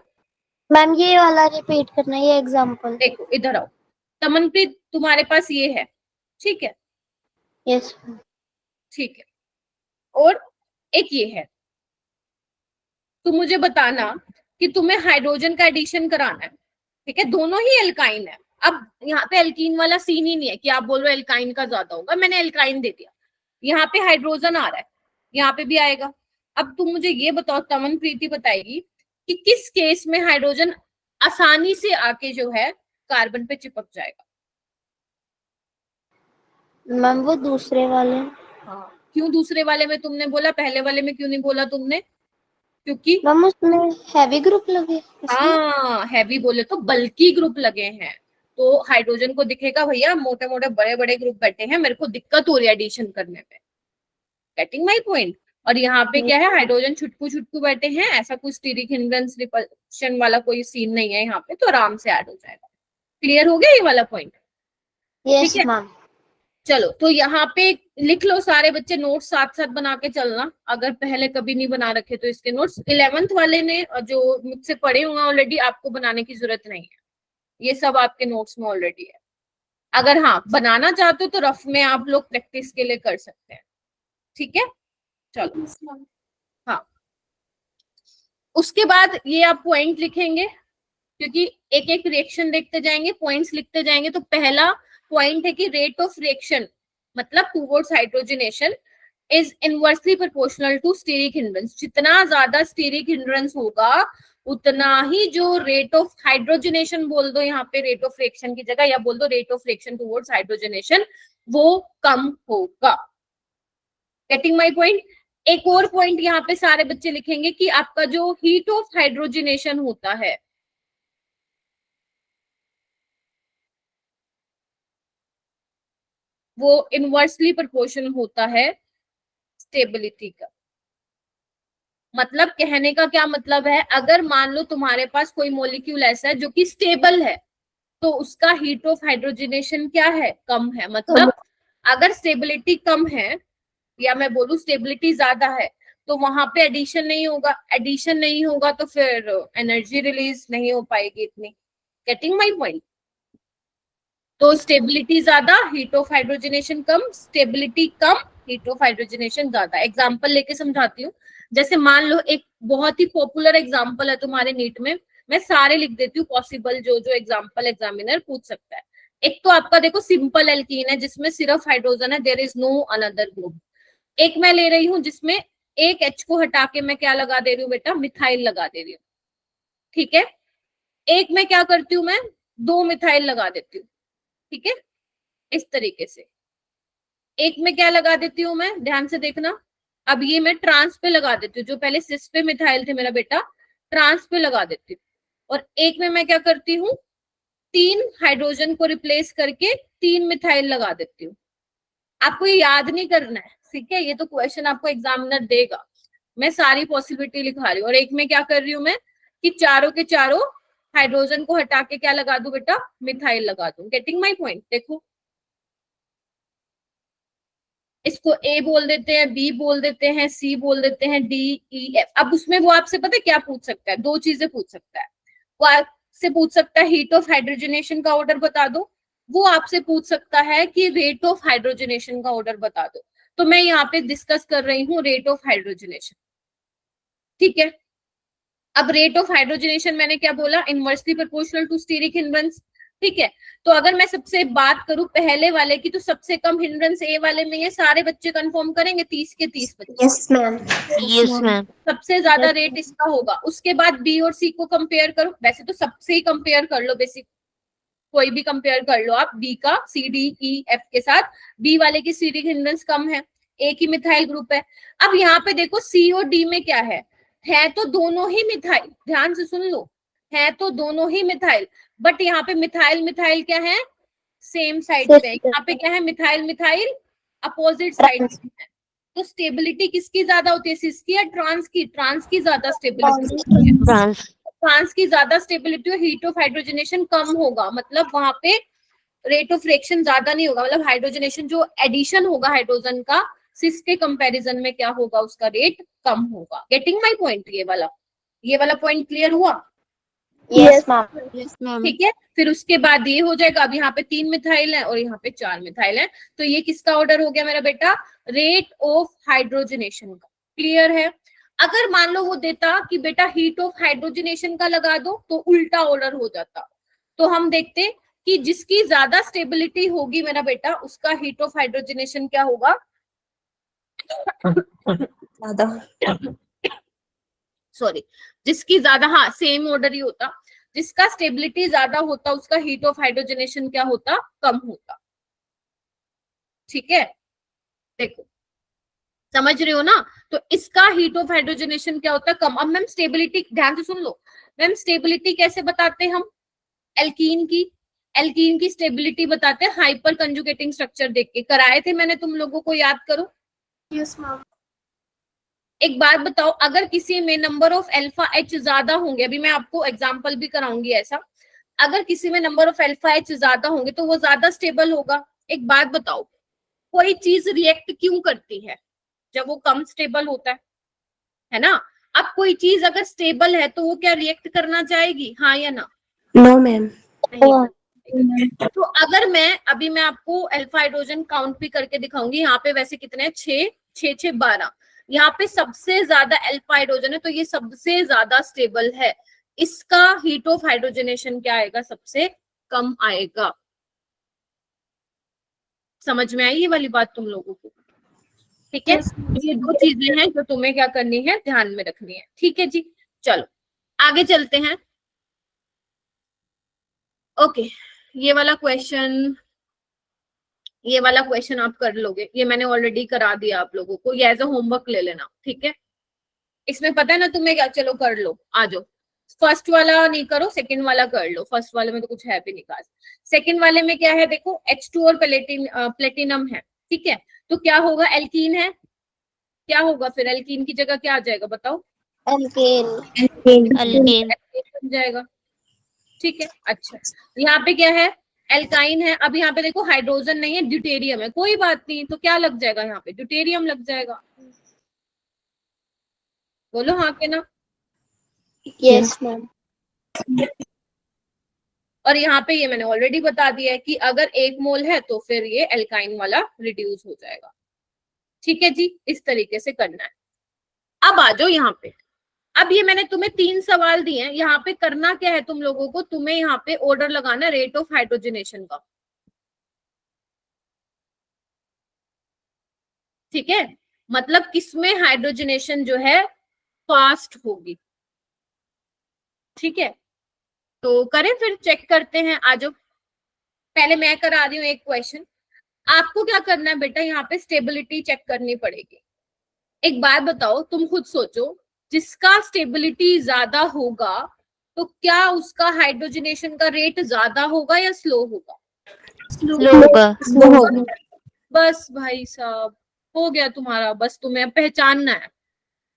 मैम ये वाला रिपीट करना, ये एग्जांपल। देखो इधर आओ, तमनप्रीत तुम्हारे पास ये है, ठीक है? यस। ठीक है, और एक ये है, तो मुझे बताना कि तुम्हें हाइड्रोजन का एडिशन कराना है। ठीक है, दोनों ही एल्काइन है। अब यहाँ पे एल्कीन वाला सीन ही नहीं है कि आप बोल रहे हो एल्काइन का ज्यादा होगा, मैंने एल्काइन दे दिया, यहाँ पे हाइड्रोजन आ रहा है, यहाँ पे भी आएगा। अब तुम मुझे ये बताओ, तमन प्रीति बताएगी कि किस केस में हाइड्रोजन आसानी से आके जो है कार्बन पे चिपक जाएगा। मैम वो दूसरे वाले। हाँ, क्यों दूसरे वाले में तुमने बोला, पहले वाले में क्यों नहीं बोला तुमने? क्योंकि मैम उसमें हैवी ग्रुप लगे। हाँ, हैवी बोले तो बल्कि ग्रुप लगे हैं, तो हाइड्रोजन को दिखेगा भैया मोटे मोटे बड़े बड़े ग्रुप बैठे हैं, मेरे को दिक्कत हो रही है एडिशन करने में। Getting my point? और यहाँ पे क्या है, हाइड्रोजन छुटकू छुटकू बैठे हैं, ऐसा कोई स्टीरिक हिंड्रेंस रिपल्शन वाला कोई सीन नहीं है यहाँ पे, तो आराम से ऐड हो जाएगा। क्लियर हो गया ये वाला पॉइंट? यस ठीक है, मैम। चलो तो यहाँ पे लिख लो सारे बच्चे, नोट्स साथ साथ बना के चलना, अगर पहले कभी नहीं बना रखे तो इसके नोट्स। 11th वाले ने जो मुझसे पढ़े हुए ऑलरेडी, आपको बनाने की जरूरत नहीं है, ये सब आपके नोट्स में ऑलरेडी है। अगर हाँ बनाना चाहते हो तो रफ में आप लोग प्रैक्टिस के लिए कर सकते हैं। ठीक है, चलो। हाँ, उसके बाद ये आप पॉइंट लिखेंगे, क्योंकि एक एक रिएक्शन देखते जाएंगे, पॉइंट्स लिखते जाएंगे। तो पहला पॉइंट है कि रेट ऑफ रिएक्शन मतलब towards hydrogenation is inversely proportional to steric hindrance. जितना ज्यादा स्टीरिक हिंड्रेंस होगा उतना ही जो रेट ऑफ हाइड्रोजनेशन, बोल दो यहाँ पे रेट ऑफ रिएक्शन की जगह, या बोल दो rate of reaction towards hydrogenation, वो कम होगा। Getting my point? एक और पॉइंट यहाँ पे सारे बच्चे लिखेंगे कि आपका जो हीट ऑफ हाइड्रोजनेशन होता है वो इनवर्सली प्रोपोर्शनल होता है स्टेबिलिटी का। मतलब कहने का क्या मतलब है, अगर मान लो तुम्हारे पास कोई मॉलिक्यूल ऐसा है जो कि स्टेबल है, तो उसका हीट ऑफ हाइड्रोजनेशन क्या है, कम है। मतलब अगर स्टेबिलिटी कम है, या मैं बोलूं स्टेबिलिटी ज्यादा है, तो वहां पे एडिशन नहीं होगा, एडिशन नहीं होगा तो फिर एनर्जी रिलीज नहीं हो पाएगी इतनी। Getting my point? तो स्टेबिलिटी ज्यादा, heat of hydrogenation come, stability come, heat of hydrogenation ज्यादा। एग्जांपल लेके समझाती हूँ। जैसे मान लो एक बहुत ही पॉपुलर एग्जांपल है तुम्हारे नीट में, मैं सारे लिख देती हूँ पॉसिबल जो जो एग्जांपल एग्जामिनर पूछ सकता है। एक तो आपका देखो सिंपल एल्कीन है जिसमें सिर्फ हाइड्रोजन है, there is no another group. एक मैं ले रही हूँ जिसमें एक H को हटा के मैं क्या लगा दे रही हूँ बेटा, मिथाइल लगा दे रही हूँ, ठीक है। एक में क्या करती हूँ मैं, 2 मिथाइल लगा देती हूँ, ठीक है, इस तरीके से। एक में क्या लगा देती हूँ मैं, ध्यान से देखना, अब ये मैं ट्रांस पे लगा देती हूँ, जो पहले सिस पे मिथाइल थे मेरा बेटा, ट्रांस पे लगा देती हूँ। और एक में मैं क्या करती हूँ, 3 हाइड्रोजन को रिप्लेस करके 3 मिथाइल लगा देती हूँ। आपको ये याद नहीं करना है, ठीक है, ये तो क्वेश्चन आपको एग्जामिनर देगा। मैं सारी पॉसिबिलिटी लिखा रही हूँ। और एक में क्या कर रही हूँ मैं, कि चारों के चारों हाइड्रोजन को हटा के क्या लगा दूं बेटा, मिथाइल लगा दूं। Getting my point? देखो इसको ए बोल देते हैं, बी बोल देते हैं, सी बोल देते हैं, डी ई एफ। अब उसमें वो आपसे पता है क्या पूछ सकता है, 2 चीजें पूछ सकता है। वो आपसे पूछ सकता है हीट ऑफ हाइड्रोजनेशन का ऑर्डर बता दो, वो आपसे पूछ सकता है कि रेट ऑफ हाइड्रोजनेशन का ऑर्डर बता दो। तो मैं यहाँ पे डिस्कस कर रही हूँ रेट ऑफ हाइड्रोजनेशन, ठीक है। अब रेट ऑफ हाइड्रोजनेशन मैंने क्या बोला, inversely proportional to steric hindrance, ठीक है। तो अगर मैं सबसे बात करूं पहले वाले की, तो सबसे कम हिंड्रेंस ए वाले में, ये सारे बच्चे कंफर्म करेंगे 30 के 30 बच्चे। Yes ma'am. Yes ma'am. सबसे ज्यादा रेट इसका होगा। उसके बाद बी और सी को कंपेयर करो, वैसे तो सबसे ही कंपेयर कर लो, बेसिक कोई भी कंपेयर कर लो आप, बी का सी डी ई एफ के साथ। बी वाले की स्टीरिक हिंड्रेंस कम है, एक ही मिथाइल ग्रुप है। अब यहाँ पे देखो सी और डी में क्या है तो दोनों ही मिथाइल, ध्यान से सुन लो, है तो दोनों ही मिथाइल, बट यहाँ पे मिथाइल मिथाइल क्या है, सेम साइड पे। यहाँ पे क्या है, मिथाइल मिथाइल अपोजिट साइड पे है। तो स्टेबिलिटी किसकी ज्यादा होती है, सिस की या ट्रांस की? ट्रांस की ज्यादा स्टेबिलिटी होती है। ट्रांस की ज्यादा स्टेबिलिटी और हीट ऑफ हाइड्रोजनेशन कम होगा, मतलब वहां पे रेट ऑफ रिएक्शन ज्यादा नहीं होगा, मतलब हाइड्रोजनेशन जो एडिशन होगा हाइड्रोजन का, सिस के कंपैरिजन में क्या होगा, उसका रेट कम होगा। Getting my point? ये वाला पॉइंट क्लियर हुआ? Yes ma'am. Yes ma'am. ठीक है। फिर उसके बाद ये हो जाएगा, अब यहाँ पे 3 मिथाइल है और यहाँ पे 4 मिथाइल है, तो ये किसका ऑर्डर हो गया मेरा बेटा, रेट ऑफ हाइड्रोजनेशन का। क्लियर है? अगर मान लो वो देता कि बेटा हीट ऑफ हाइड्रोजनेशन का लगा दो, तो उल्टा ऑर्डर हो जाता। तो हम देखते कि जिसकी ज्यादा स्टेबिलिटी होगी मेरा बेटा, उसका हीट ऑफ हाइड्रोजनेशन क्या होगा, सॉरी, जिसकी ज्यादा, हाँ सेम ऑर्डर ही होता, जिसका स्टेबिलिटी ज्यादा होता उसका हीट ऑफ हाइड्रोजनेशन क्या होता, कम होता। ठीक है, देखो समझ रहे हो ना? तो इसका हीट ऑफ हाइड्रोजनेशन क्या होता है, कम। अब मैम स्टेबिलिटी ध्यान से सुन लो, मैम स्टेबिलिटी कैसे बताते हैं हम, एल्कीन की स्टेबिलिटी बताते हैं हाइपर कंजुगेटिंग स्ट्रक्चर देख के। कराए थे मैंने तुम लोगों को, याद करो। Yes ma'am. एक बात बताओ, अगर किसी में नंबर ऑफ अल्फा एच ज्यादा होंगे, अभी मैं आपको एग्जांपल भी कराऊंगी ऐसा, अगर किसी में नंबर ऑफ अल्फा एच ज्यादा होंगे तो वो ज्यादा स्टेबल होगा। एक बात बताओ, कोई चीज रिएक्ट क्यों करती है जब वो कम स्टेबल होता है ना? अब कोई चीज अगर स्टेबल है तो वो क्या रिएक्ट करना चाहेगी, हाँ या ना? No ma'am. तो अगर मैं आपको अल्फा हाइड्रोजन काउंट भी करके दिखाऊंगी, यहाँ पे वैसे कितने हैं, 6 12, यहाँ पे सबसे ज्यादा अल्फा हाइड्रोजन है, तो ये सबसे ज्यादा स्टेबल है। इसका हीट ऑफ हाइड्रोजनेशन क्या आएगा, सबसे कम आएगा। समझ में आई ये वाली बात तुम लोगों को? ठीक है, ये 2 चीजें हैं जो तुम्हें क्या करनी है, ध्यान में रखनी है। ठीक है जी, चलो आगे चलते हैं। ओके, ये वाला क्वेश्चन आप कर लोगे, ये मैंने ऑलरेडी करा दिया आप लोगों को, ये एज अ होमवर्क ले लेना। ठीक है, इसमें पता है ना तुम्हें क्या, चलो कर लो, आ जाओ। फर्स्ट वाला नहीं करो, सेकंड वाला कर लो, फर्स्ट वाले में तो कुछ है भी नहीं खास। सेकंड वाले में क्या है देखो, H2 और प्लेटिनम है, ठीक है। तो क्या होगा, एल्कीन है, क्या होगा फिर, एल्कीन की जगह क्या आ जाएगा बताओ, अल्केन। बन जाएगा। ठीक है, अच्छा यहाँ पे क्या है, एल्काइन है। अब यहाँ पे देखो हाइड्रोजन नहीं है, ड्यूटेरियम है, कोई बात नहीं, तो क्या लग जाएगा यहाँ पे, ड्यूटेरियम लग जाएगा। बोलो हाँ के ना। Yes ma'am. और यहाँ पे ये मैंने ऑलरेडी बता दिया है कि अगर 1 मोल है तो फिर ये एल्काइन वाला रिड्यूस हो जाएगा। ठीक है जी, इस तरीके से करना है। अब आ जाओ यहाँ पे। अब ये मैंने तुम्हें 3 सवाल दिए हैं, यहाँ पे करना क्या है तुम लोगों को, तुम्हें यहाँ पे ऑर्डर लगाना रेट ऑफ हाइड्रोजनेशन का। ठीक है, मतलब किसमें हाइड्रोजनेशन जो है फास्ट होगी। ठीक है, तो करें फिर, चेक करते हैं। आ जाओ, पहले मैं करा रही हूँ एक क्वेश्चन। आपको क्या करना है बेटा, यहाँ पे स्टेबिलिटी चेक करनी पड़ेगी। एक बात बताओ, तुम खुद सोचो, जिसका स्टेबिलिटी ज्यादा होगा तो क्या उसका हाइड्रोजनेशन का रेट ज्यादा होगा या स्लो होगा? स्लो। बस भाई साहब, हो गया तुम्हारा, बस तुम्हें अब पहचानना है।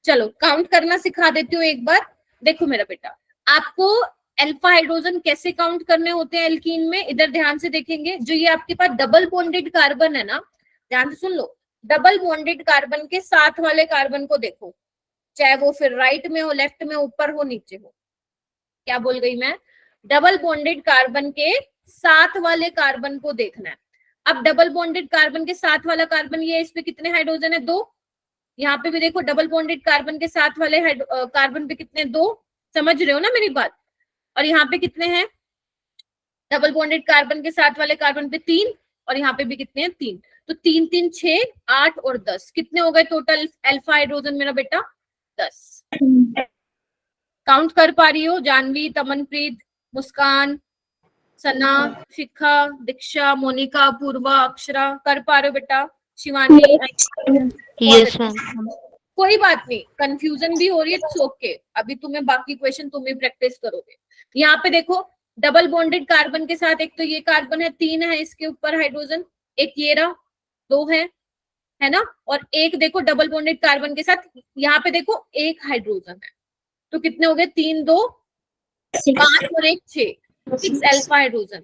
चलो काउंट करना सिखा देती हूँ एक बार। देखो मेरा बेटा, आपको अल्फा हाइड्रोजन कैसे काउंट करने होते हैं एल्कीन में, इधर ध्यान से देखेंगे। जो ये आपके पास डबल बॉन्डेड कार्बन है ना, ध्यान से सुन लो, डबल बॉन्डेड कार्बन के साथ वाले कार्बन को देखो, चाहे वो फिर राइट में हो, लेफ्ट में, ऊपर हो, नीचे हो। क्या बोल गई मैं? डबल बॉन्डेड कार्बन के साथ वाले कार्बन को देखना है। अब डबल बॉन्डेड कार्बन के साथ वाला कार्बन, ये इस पे कितने हाइड्रोजन है? 2। यहाँ पे भी देखो, डबल बॉन्डेड कार्बन के साथ वाले कार्बन पे कितने? 2। समझ रहे हो ना मेरी बात? और यहाँ पे कितने हैं? डबल बॉन्डेड कार्बन के साथ वाले कार्बन पे 3, और यहाँ पे भी कितने हैं? 3। तो 3 3 6 8 और 10 कितने हो गए टोटल अल्फा हाइड्रोजन मेरा बेटा? 10। काउंट कर पा रही हो? जानवी, तमनप्रीत, मुस्कान, सना, शिखा, दीक्षा, मोनिका, पूर्वा, अक्षरा, कर पा रहे हो बेटा? शिवानी? Yes ma'am. कोई बात नहीं, कंफ्यूजन भी हो रही है तो ओके, अभी तुम्हें बाकी क्वेश्चन तुम ही प्रैक्टिस करोगे। यहाँ पे देखो, डबल बॉन्डेड कार्बन के साथ एक तो ये कार्बन है, 3 है इसके ऊपर हाइड्रोजन, एक ये रहा, 2 है ना, और एक देखो डबल बॉन्डेड कार्बन के साथ यहाँ पे देखो 1 हाइड्रोजन है। तो कितने हो गए? 3 2 5 और 1 6, 6 अल्फा हाइड्रोजन।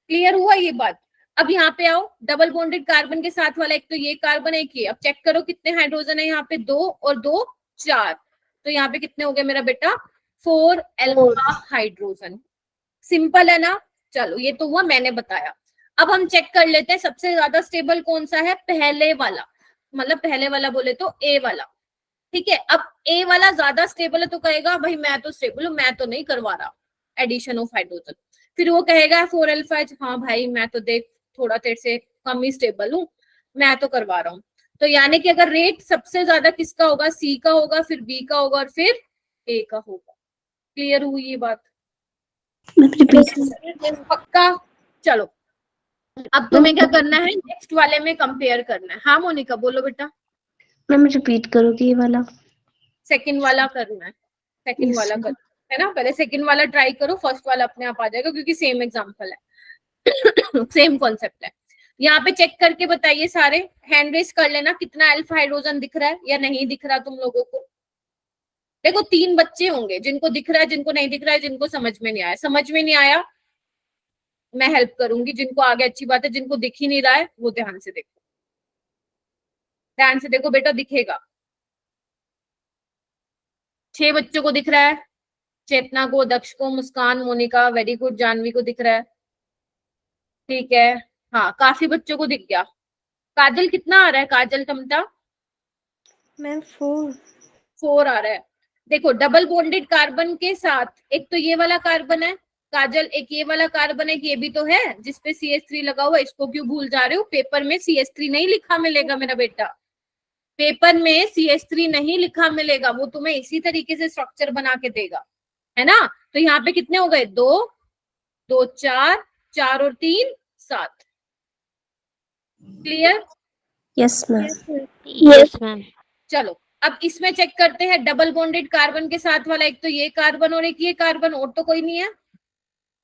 क्लियर हुआ ये बात? अब यहाँ पे आओ, डबल बॉन्डेड कार्बन के साथ वाला एक तो ये कार्बन, एक ये। अब चेक करो कितने हाइड्रोजन है यहाँ पे? 2 और 2 4। तो यहाँ पे कितने हो गए मेरा बेटा? 4 अल्फा हाइड्रोजन। सिंपल है ना? चलो ये तो हुआ, मैंने बताया। अब हम चेक कर लेते हैं सबसे ज्यादा स्टेबल कौन सा है। पहले वाला, मतलब पहले वाला बोले तो ए वाला। ठीक है, अब ए वाला ज्यादा स्टेबल है तो कहेगा भाई मैं तो स्टेबल हूँ, मैं तो नहीं करवा रहा एडिशन ऑफ हाइड्रोजन। फिर वो कहेगा 4 अल्फा, हाँ भाई मैं तो देख थोड़ा तेरे से कम ही स्टेबल हूँ, मैं तो करवा रहा हूँ। तो यानी कि अगर रेट सबसे ज्यादा किसका होगा? सी का होगा, फिर बी का होगा और फिर ए का होगा। क्लियर हुई ये बात? पक्का? चलो अब तुम्हें क्या करना है, नेक्स्ट वाले में कंपेयर करना है। हाँ मोनिका बोलो बेटा। मैम रिपीट करोगी ये वाला? सेकंड वाला करना है, सेकंड वाला करना है ना। पहले सेकंड वाला ट्राई करो, फर्स्ट वाला अपने आप आ जाएगा क्योंकि सेम एग्जांपल है सेम कॉन्सेप्ट है। यहाँ पे चेक करके बताइए सारे, हैंड रेस कर लेना कितना अल्फा हाइड्रोजन दिख रहा है या नहीं दिख रहा तुम लोगों को। देखो 3 बच्चे होंगे जिनको दिख रहा है, जिनको नहीं दिख रहा है, जिनको समझ में नहीं आया। समझ में नहीं आया मैं हेल्प करूंगी, जिनको आगे अच्छी बात है, जिनको दिख ही नहीं रहा है वो ध्यान से देखो, ध्यान से देखो बेटा, दिखेगा। 6 बच्चों को दिख रहा है, चेतना को, दक्ष को, मुस्कान, मोनिका, वेरी गुड, जानवी को दिख रहा है। ठीक है, हाँ काफी बच्चों को दिख गया। काजल कितना आ रहा है? काजल टमटा मैम 4। 4 आ रहा है। देखो डबल बॉन्डेड कार्बन के साथ एक तो ये वाला कार्बन है काजल, एक ये वाला कार्बन है, ये भी तो है जिसपे CH3 लगा हुआ है। इसको क्यों भूल जा रहे हो? पेपर में CH3 नहीं लिखा मिलेगा मेरा बेटा, पेपर में CH3 नहीं लिखा मिलेगा, वो तुम्हें इसी तरीके से स्ट्रक्चर बना के देगा, है ना। तो यहाँ पे कितने हो गए? 2 2 4 4 और 3 7। Clear? Yes ma'am. Yes ma'am. चलो अब इसमें चेक करते हैं डबल बॉन्डेड कार्बन के साथ वाला, एक तो ये कार्बन और एक ये कार्बन, और तो कोई नहीं है,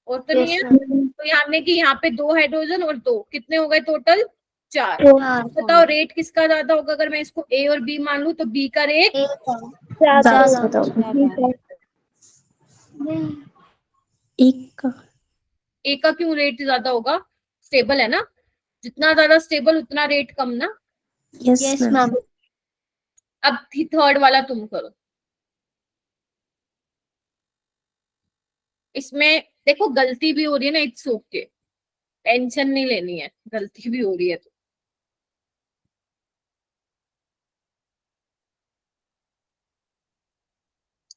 और तो नहीं है। तो यानी कि यहाँ पे 2 हाइड्रोजन और 2 कितने हो गए टोटल? 4। बताओ रेट किसका ज्यादा होगा? अगर मैं इसको ए और बी मान लू तो बी का रेट ए का क्यों रेट ज्यादा होगा? स्टेबल है ना, जितना ज्यादा स्टेबल उतना रेट कम ना। Yes ma'am. अब थर्ड वाला तुम करो। इसमें देखो गलती भी हो रही है ना, इट्स ओके, टेंशन नहीं लेनी है, गलती भी हो रही है तो।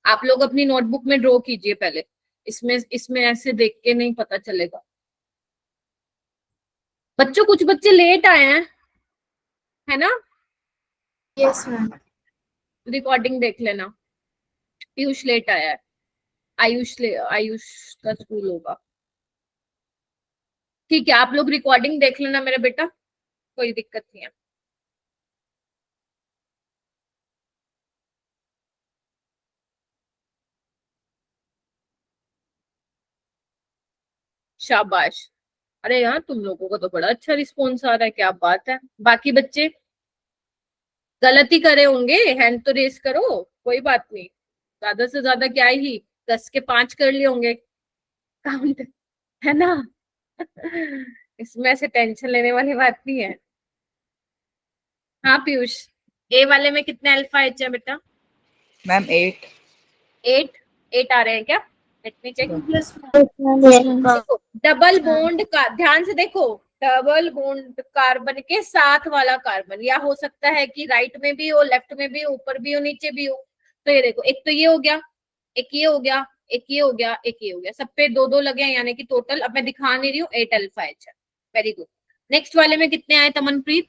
आप लोग अपनी नोटबुक में ड्रॉ कीजिए पहले, इसमें इसमें ऐसे देख के नहीं पता चलेगा। बच्चों कुछ बच्चे लेट आए हैं, है ना? Yes ma'am. रिकॉर्डिंग देख लेना। पीयूष लेट आया है, आयुष का स्कूल होगा। ठीक है, आप लोग रिकॉर्डिंग देख लेना मेरा बेटा, कोई दिक्कत नहीं है। शाबाश। अरे यार तुम लोगों को तो बड़ा अच्छा रिस्पॉन्स आ रहा है, क्या बात है। बाकी बच्चे गलती करे होंगे, हैंड तो रेस करो, कोई बात नहीं। ज्यादा से ज्यादा क्या ही 10 के 5 कर लिए होंगे काउंट, है ना? इसमें से टेंशन लेने वाली बात नहीं है। हाँ पीयूष, ए वाले में कितने अल्फा एच है बेटा? मैम 8। 8? 8 आ रहे हैं क्या? Let me check. Yes ma'am. देखो डबल बॉन्ड का ध्यान से देखो, डबल बॉन्ड कार्बन के साथ वाला कार्बन, या हो सकता है कि राइट में भी हो, लेफ्ट में भी हो, ऊपर भी हो, नीचे भी हो। तो ये देखो, एक तो ये हो गया, एक ये हो गया, एक ये हो गया, एक ये हो गया, सब पे दो दो लगे हैं, यानी कि टोटल, अब मैं दिखा नहीं रही हूँ, 8 अल्फा एच है। Very good. नेक्स्ट वाले में कितने आए तमनप्रीत?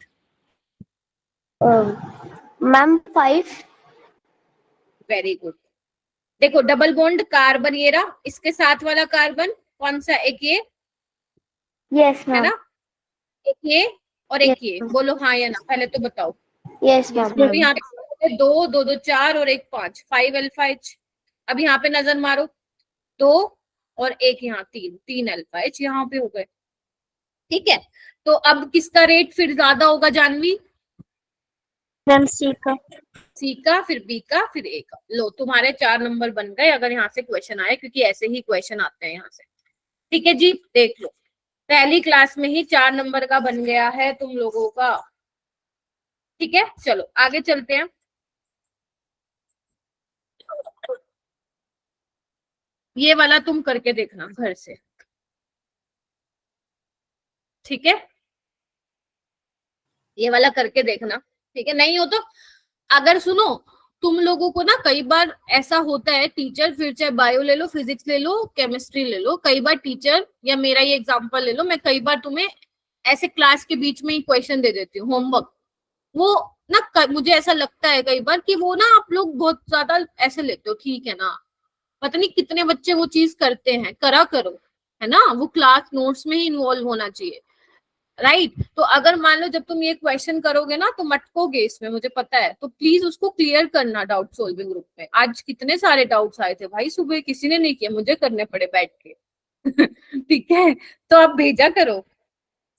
मैम 5। Very good. देखो डबल बॉन्ड कार्बन ये रहा, इसके साथ वाला कार्बन कौन सा? एक ये, यस है मैम। ना? एक ये और एक ये, बोलो हाँ या ना, पहले तो बताओ। यस जो भी मैम। यहाँ पे दो दो दो 4 और एक 5, 5 अल्फा एच। अब यहाँ पे नजर मारो, 2 और एक यहाँ 3, 3 अल्फा एच यहाँ पे हो गए। ठीक है, तो अब किसका रेट फिर ज्यादा होगा जानवी? मैम सी का। सी का, फिर बी का, फिर ए का। लो तुम्हारे 4 नंबर बन गए, अगर यहाँ से क्वेश्चन आए, क्योंकि ऐसे ही क्वेश्चन आते हैं यहाँ से। ठीक है जी, देख लो, पहली क्लास में ही 4 नंबर का बन गया है तुम लोगों का। ठीक है, चलो आगे चलते हैं। ये वाला तुम करके देखना घर से, ठीक है? ये वाला करके देखना, ठीक है? नहीं हो तो, अगर सुनो, तुम लोगों को ना कई बार ऐसा होता है, टीचर फिर चाहे बायो ले लो, फिजिक्स ले लो, केमिस्ट्री ले लो, कई बार टीचर, या मेरा ये एग्जांपल ले लो, मैं कई बार तुम्हें ऐसे क्लास के बीच में ही क्वेश्चन दे देती हूँ होमवर्क। वो ना मुझे ऐसा लगता है कई बार कि वो ना आप लोग बहुत ज्यादा ऐसे लेते हो, ठीक है ना? पता नहीं कितने बच्चे वो चीज करते हैं, करा करो, है ना? वो क्लास नोट्स में ही इन्वॉल्व होना चाहिए, राइट? तो अगर मान लो जब तुम ये क्वेश्चन करोगे ना तो मटकोगे इसमें, मुझे पता है, तो प्लीज उसको क्लियर करना डाउट सॉल्विंग ग्रुप में। आज कितने सारे डाउट्स आए थे भाई, सुबह किसी ने नहीं किया, मुझे करने पड़े बैठ के। ठीक है, तो आप भेजा करो।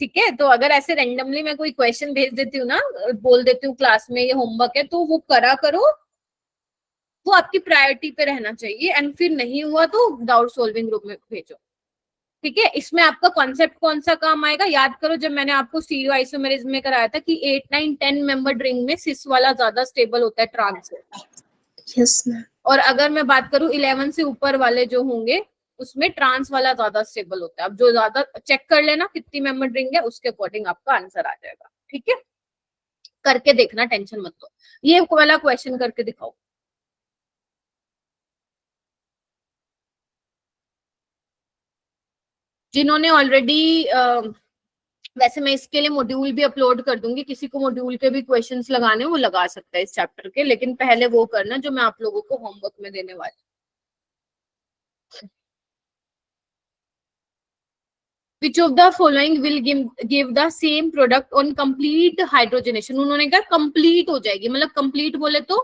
ठीक है, तो अगर ऐसे रेंडमली मैं कोई क्वेश्चन भेज देती हूँ ना, बोल देती हूँ क्लास में ये होमवर्क है, तो वो करा करो, वो आपकी प्रायोरिटी पे रहना चाहिए। एंड फिर नहीं हुआ तो डाउट सॉल्विंग ग्रुप में भेजो। ठीक है, इसमें आपका कॉन्सेप्ट कौन सा काम आएगा, याद करो, जब मैंने आपको स्टीरियो आइसोमेरिज्म में कराया था कि 8 9 10 मेंबर रिंग में सिस वाला ज्यादा स्टेबल होता है ट्रांस से। Yes ma'am. और अगर मैं बात करूं 11 से ऊपर वाले जो होंगे, उसमें ट्रांस वाला ज्यादा स्टेबल होता है। अब जो ज्यादा चेक कर लेना कितनी मेंबर रिंग है, उसके अकॉर्डिंग आपका आंसर आ जाएगा। ठीक है, करके देखना, टेंशन मत लो। ये वाला क्वेश्चन करके दिखाओ। जिन्होंने ऑलरेडी, वैसे मैं इसके लिए मॉड्यूल भी अपलोड कर दूंगी, किसी को मॉड्यूल के भी क्वेश्चंस लगाने वो लगा सकता है इस चैप्टर के, लेकिन पहले वो करना जो मैं आप लोगों को होमवर्क में देने वाली। Which of the following will give the same product on complete hydrogenation? उन्होंने कहा कंप्लीट हो जाएगी, मतलब कंप्लीट बोले तो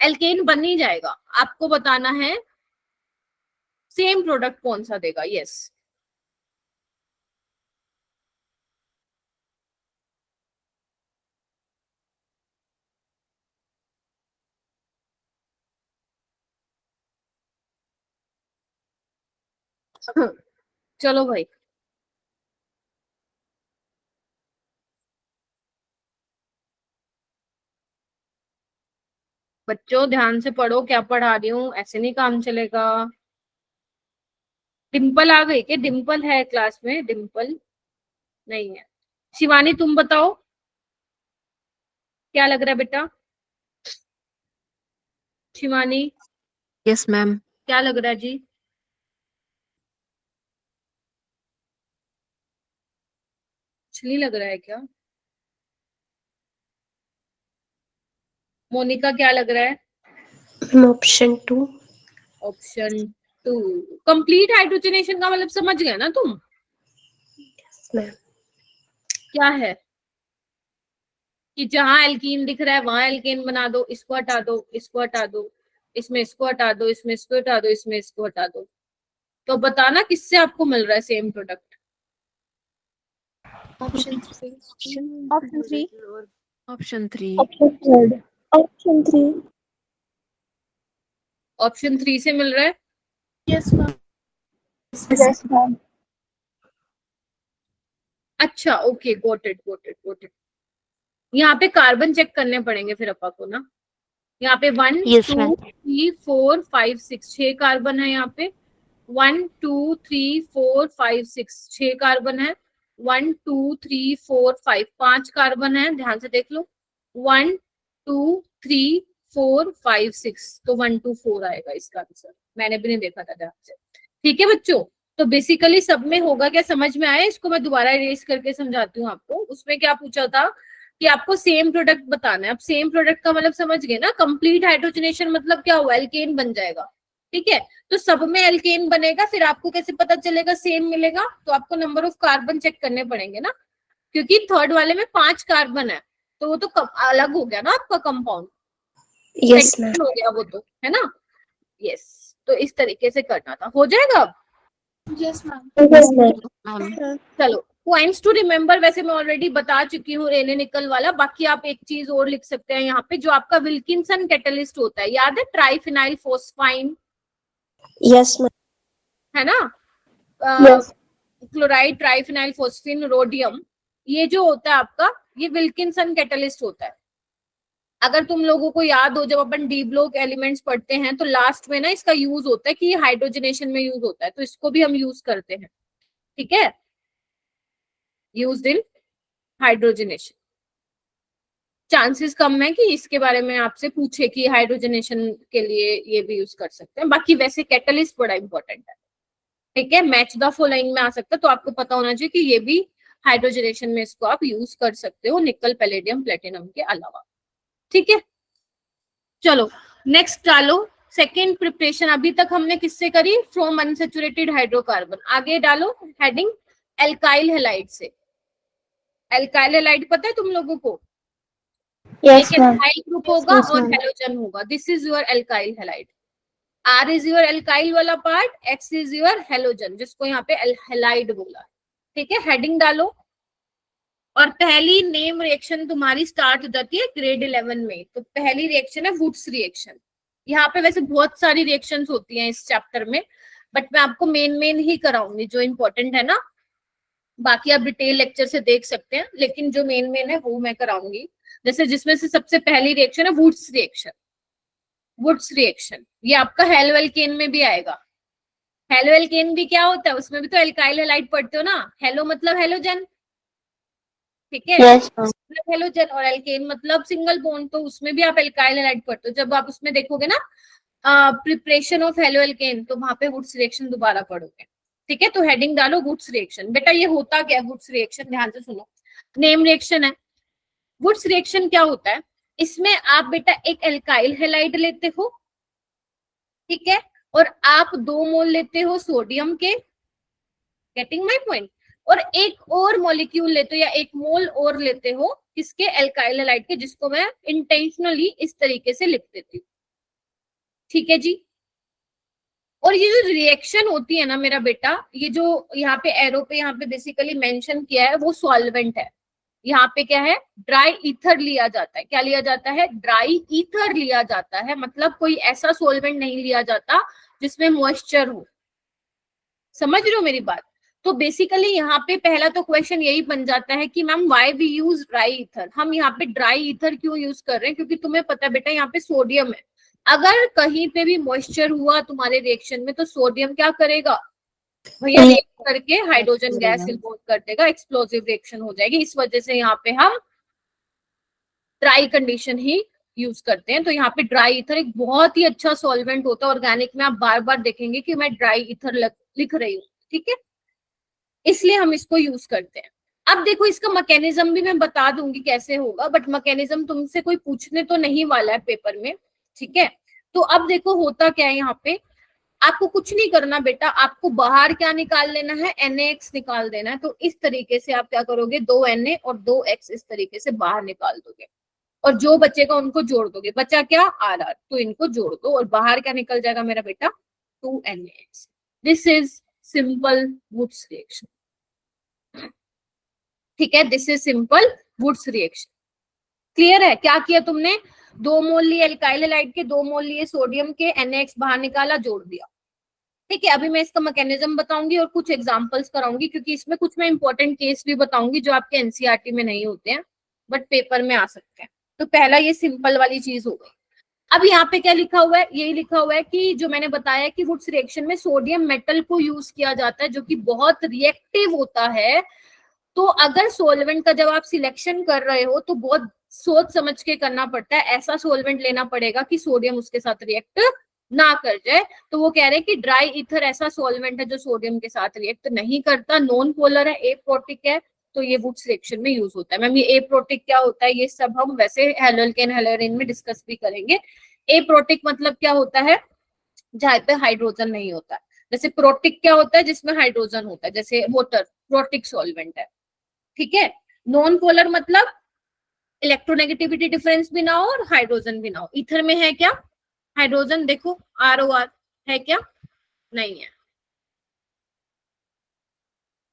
एल्केन बन ही जाएगा। आपको बताना है सेम प्रोडक्ट कौन सा देगा। यस, चलो भाई, बच्चों ध्यान से पढ़ो, क्या पढ़ा रही हूँ, ऐसे नहीं काम चलेगा। डिम्पल आ गई क्या? डिम्पल है क्लास में? डिम्पल नहीं है। शिवानी तुम बताओ क्या लग रहा है बेटा? Shivani yes ma'am. क्या लग रहा है जी? कुछ नहीं लग रहा है क्या? मोनिका क्या लग रहा है? ऑप्शन 2। ऑप्शन 2। कंप्लीट हाइड्रोजनेशन का मतलब समझ गए ना तुम? मैम क्या है कि जहां एल्कीन दिख रहा है वहां एल्केन बना दो, इसको हटा दो, इसको हटा दो, इसमें इसको हटा दो, इसमें इसको हटा दो, इसमें इसको हटा दो। तो बताना किससे आपको मिल रहा है same product? Option 3। Option 3। Option 3। Option 3। Option 3। Option 3 से मिल रहा है। Yes ma'am. Yes ma'am. अच्छा okay, got it got it got it. यहाँ पे कार्बन चेक करने पड़ेंगे फिर अपा को ना। यहाँ पे 1 Yes, 2 ma'am. 3 4 5 6 6 कार्बन है यहाँ पे। 1 2 3 4 5 6 6 कार्बन है। 1 2 3 4 5 5 कार्बन है, ध्यान से देख लो। 1 2 3 4 5 6, तो 1 2 4 आएगा इसका आंसर। मैंने भी नहीं देखा था ध्यान से। ठीक है बच्चों, तो बेसिकली सब में होगा क्या समझ में आया? इसको मैं दोबारा इरेज करके समझाती हूँ आपको। उसमें क्या पूछा था कि आपको सेम प्रोडक्ट बताना है। अब सेम प्रोडक्ट का मतलब समझ गए ना? कंप्लीट हाइड्रोजनेशन मतलब क्या हुआ? एल्केन बन जाएगा। ठीक है, तो सब में एल्केन बनेगा, फिर आपको कैसे पता चलेगा सेम मिलेगा? तो आपको नंबर ऑफ कार्बन चेक करने पड़ेंगे ना, क्योंकि थर्ड वाले में 5 कार्बन है, तो वो तो अलग हो गया ना आपका कंपाउंड। Yes ma'am. हो गया वो तो, है ना? यस, तो इस तरीके से करना था। हो जाएगा अब? Yes ma'am. Yes ma'am. चलो, पॉइंट्स टू रिमेम्बर वैसे मैं ऑलरेडी बता चुकी हूँ, रेने निकल वाला। बाकी आप एक चीज और लिख सकते हैं यहाँ पे, जो आपका विल्किंसन कैटलिस्ट होता है, याद है? Triphenyl phosphine, yes ma'am. है ना? Yes. Chloride, triphenyl phosphine, rhodium, ये जो होता है आपका, ये विल्किंसन कैटलिस्ट होता है। अगर तुम लोगों को याद हो, जब अपन डी ब्लॉक एलिमेंट्स पढ़ते हैं तो लास्ट में ना इसका यूज होता है कि ये हाइड्रोजनेशन में यूज होता है, तो इसको भी हम यूज करते हैं। ठीक है, यूज्ड इन हाइड्रोजनेशन। चांसेस कम है कि इसके बारे में आपसे पूछे कि हाइड्रोजनेशन के लिए ये भी यूज कर सकते हैं। बाकी वैसे कैटलिस्ट बड़ा इंपॉर्टेंट है। ठीक है, मैच द फॉलोइंग में आ सकता है, तो आपको पता होना चाहिए कि ये भी हाइड्रोजनेशन में इसको आप यूज कर सकते हो, निकल, पैलेडियम, प्लेटिनम के अलावा। ठीक है, चलो नेक्स्ट डालो। सेकेंड प्रिपरेशन अभी तक हमने किससे करी? From unsaturated hydrocarbon. आगे डालो हेडिंग एल्काइल हैलाइड से। एल्काइल हैलाइड पता है तुम लोगों को? यस एक मैम। एल्काइल ग्रुप होगा Yes, और ma'am. हेलोजन होगा। This is your alkyl halide. R is your alkyl वाला part, X is your halogen, जिसको यहाँ पे हैलाइड बोला। ठीक है, हेडिंग डालो। और पहली नेम रिएक्शन तुम्हारी स्टार्ट हो जाती है ग्रेड 11 में। तो पहली रिएक्शन है वुड्स रिएक्शन। यहाँ पे वैसे बहुत सारी रिएक्शंस होती हैं इस चैप्टर में, बट मैं आपको मेन ही कराऊंगी जो इंपॉर्टेंट है ना। बाकी आप डिटेल लेक्चर से देख सकते हैं, लेकिन जो मेन है वो मैं कराऊंगी। जैसे जिसमें से सबसे पहली रिएक्शन है वुड्स रिएक्शन। वुड्स रिएक्शन ये आपका हेलोएल्केन में भी आएगा। हेलोएल्केन भी क्या होता है? उसमें भी तो एल्काइल हैलाइड पढ़ते हो ना। हेलो मतलब हेलोजन, ठीक है? Yes, ma'am. हेलोजन, और एल्केन मतलब सिंगल बॉन्ड, तो उसमें भी आप एल्काइल हैलाइड पढ़ते हो। जब आप उसमें देखोगे ना प्रिपरेशन ऑफ हेलोएल्केन, तो वहां पे वुड्स रिएक्शन दोबारा पढ़ोगे। ठीक है, तो हेडिंग डालो वुड्स रिएक्शन। बेटा ये होता क्या है वुड्स रिएक्शन? ध्यान से सुनो, नेम रिएक्शन है। वुड्स रिएक्शन क्या होता है? इसमें आप बेटा एक एल्काइल हैलाइड लेते हो, ठीक है, और आप 2 मोल लेते हो सोडियम के, गेटिंग माय पॉइंट, और एक और मॉलिक्यूल लेते हो या 1 मोल और लेते हो किसके? एल्काइल हैलाइड के, जिसको मैं इंटेंशनली इस तरीके से लिख देती हूँ। ठीक है जी। और ये जो रिएक्शन होती है ना मेरा बेटा, ये जो यहाँ पे एरो पे यहाँ पे बेसिकली मेंशन किया है वो सॉल्वेंट है। यहाँ पे क्या है? ड्राई ईथर लिया जाता है। क्या लिया जाता है? ड्राई ईथर लिया जाता है। मतलब कोई ऐसा सॉल्वेंट नहीं लिया जाता जिसमें मॉइस्चर हो। समझ रहे हो मेरी बात? तो बेसिकली यहाँ पे पहला तो क्वेश्चन यही बन जाता है कि ma'am why we use dry ether. हम यहाँ पे ड्राई ईथर क्यों यूज कर रहे हैं? क्योंकि तुम्हें पता है बेटा यहाँ पे सोडियम है। अगर कहीं पे भी मॉइस्चर हुआ तुम्हारे रिएक्शन में, तो सोडियम क्या करेगा? भैया रिएक्ट करके हाइड्रोजन गैस इम्पोर्ट कर देगा, एक्सप्लोसिव रिएक्शन हो जाएगी। इस वजह से यहाँ पे हम ड्राई कंडीशन ही यूज करते हैं। तो यहाँ पे ड्राई ईथर एक बहुत ही अच्छा सॉल्वेंट होता है। ऑर्गेनिक में आप बार बार देखेंगे कि मैं ड्राई ईथर लिख रही हूँ, ठीक है, इसलिए हम इसको यूज करते हैं। अब देखो इसका मैकेनिज्म भी मैं बता दूंगी कैसे होगा, बट मैकेनिज्म तुमसे कोई पूछने तो नहीं वाला है पेपर में, ठीक है। तो अब देखो होता क्या है, यहाँ पे आपको कुछ नहीं करना बेटा, आपको बाहर क्या निकाल लेना है, NaX निकाल देना है। तो इस तरीके से आप क्या करोगे, 2 Na और 2 X इस तरीके से बाहर निकाल दोगे, और जो बचेगा उनको जोड़ दोगे। बचा क्या, RR, तो इनको जोड़ दो और बाहर क्या निकल जाएगा मेरा बेटा, 2 NaX। This is simple Wurtz reaction, ठीक है, this is simple Wurtz reaction. Clear है, क्या किया तुमने, 2 मोल लिए एल्काइल हैलाइड के, 2 मोल लिए सोडियम के, NaX बाहर निकाला, जोड़ दिया, ठीक है। अभी मैं इसका मैकेनिज्म बताऊंगी और कुछ एग्जांपल्स कराऊंगी, क्योंकि इसमें कुछ मैं इंपॉर्टेंट केस भी बताऊंगी जो आपके एनसीईआरटी में नहीं होते हैं बट पेपर में आ सकते हैं। तो पहला ये सिंपल वाली चीज हो गई। अब यहाँ पे क्या लिखा हुआ है, यही लिखा हुआ है कि जो मैंने बताया कि वुड्स रिएक्शन में सोडियम मेटल को यूज किया जाता है जो कि बहुत रिएक्टिव होता है। तो अगर सोलवेंट का जब आप सिलेक्शन कर रहे हो तो बहुत सोच समझ के करना पड़ता है, ऐसा सोलवेंट लेना पड़ेगा कि सोडियम उसके साथ रिएक्ट ना कर जाए। तो वो कह रहे हैं कि ड्राई ईथर ऐसा सोलवेंट है जो सोडियम के साथ रिएक्ट नहीं करता, नॉन पोलर है, एप्रोटिक है, तो ये वुड्स रिएक्शन में यूज होता है। मैम ये एप्रोटिक क्या होता है, ये सब हम वैसे हेलोल्केन हेलोरिन में डिस्कस भी करेंगे। एप्रोटिक मतलब क्या होता है, जहाँ पे हाइड्रोजन नहीं होता है। जैसे प्रोटिक क्या होता है, जिसमें हाइड्रोजन होता है, जैसे वाटर प्रोटिक सॉल्वेंट है, ठीक है। नॉन पोलर मतलब इलेक्ट्रोनेगेटिविटी डिफरेंस भी ना हो और हाइड्रोजन भी ना हो। ईथर में है क्या, हाइड्रोजन, देखो ROR है क्या, नहीं है।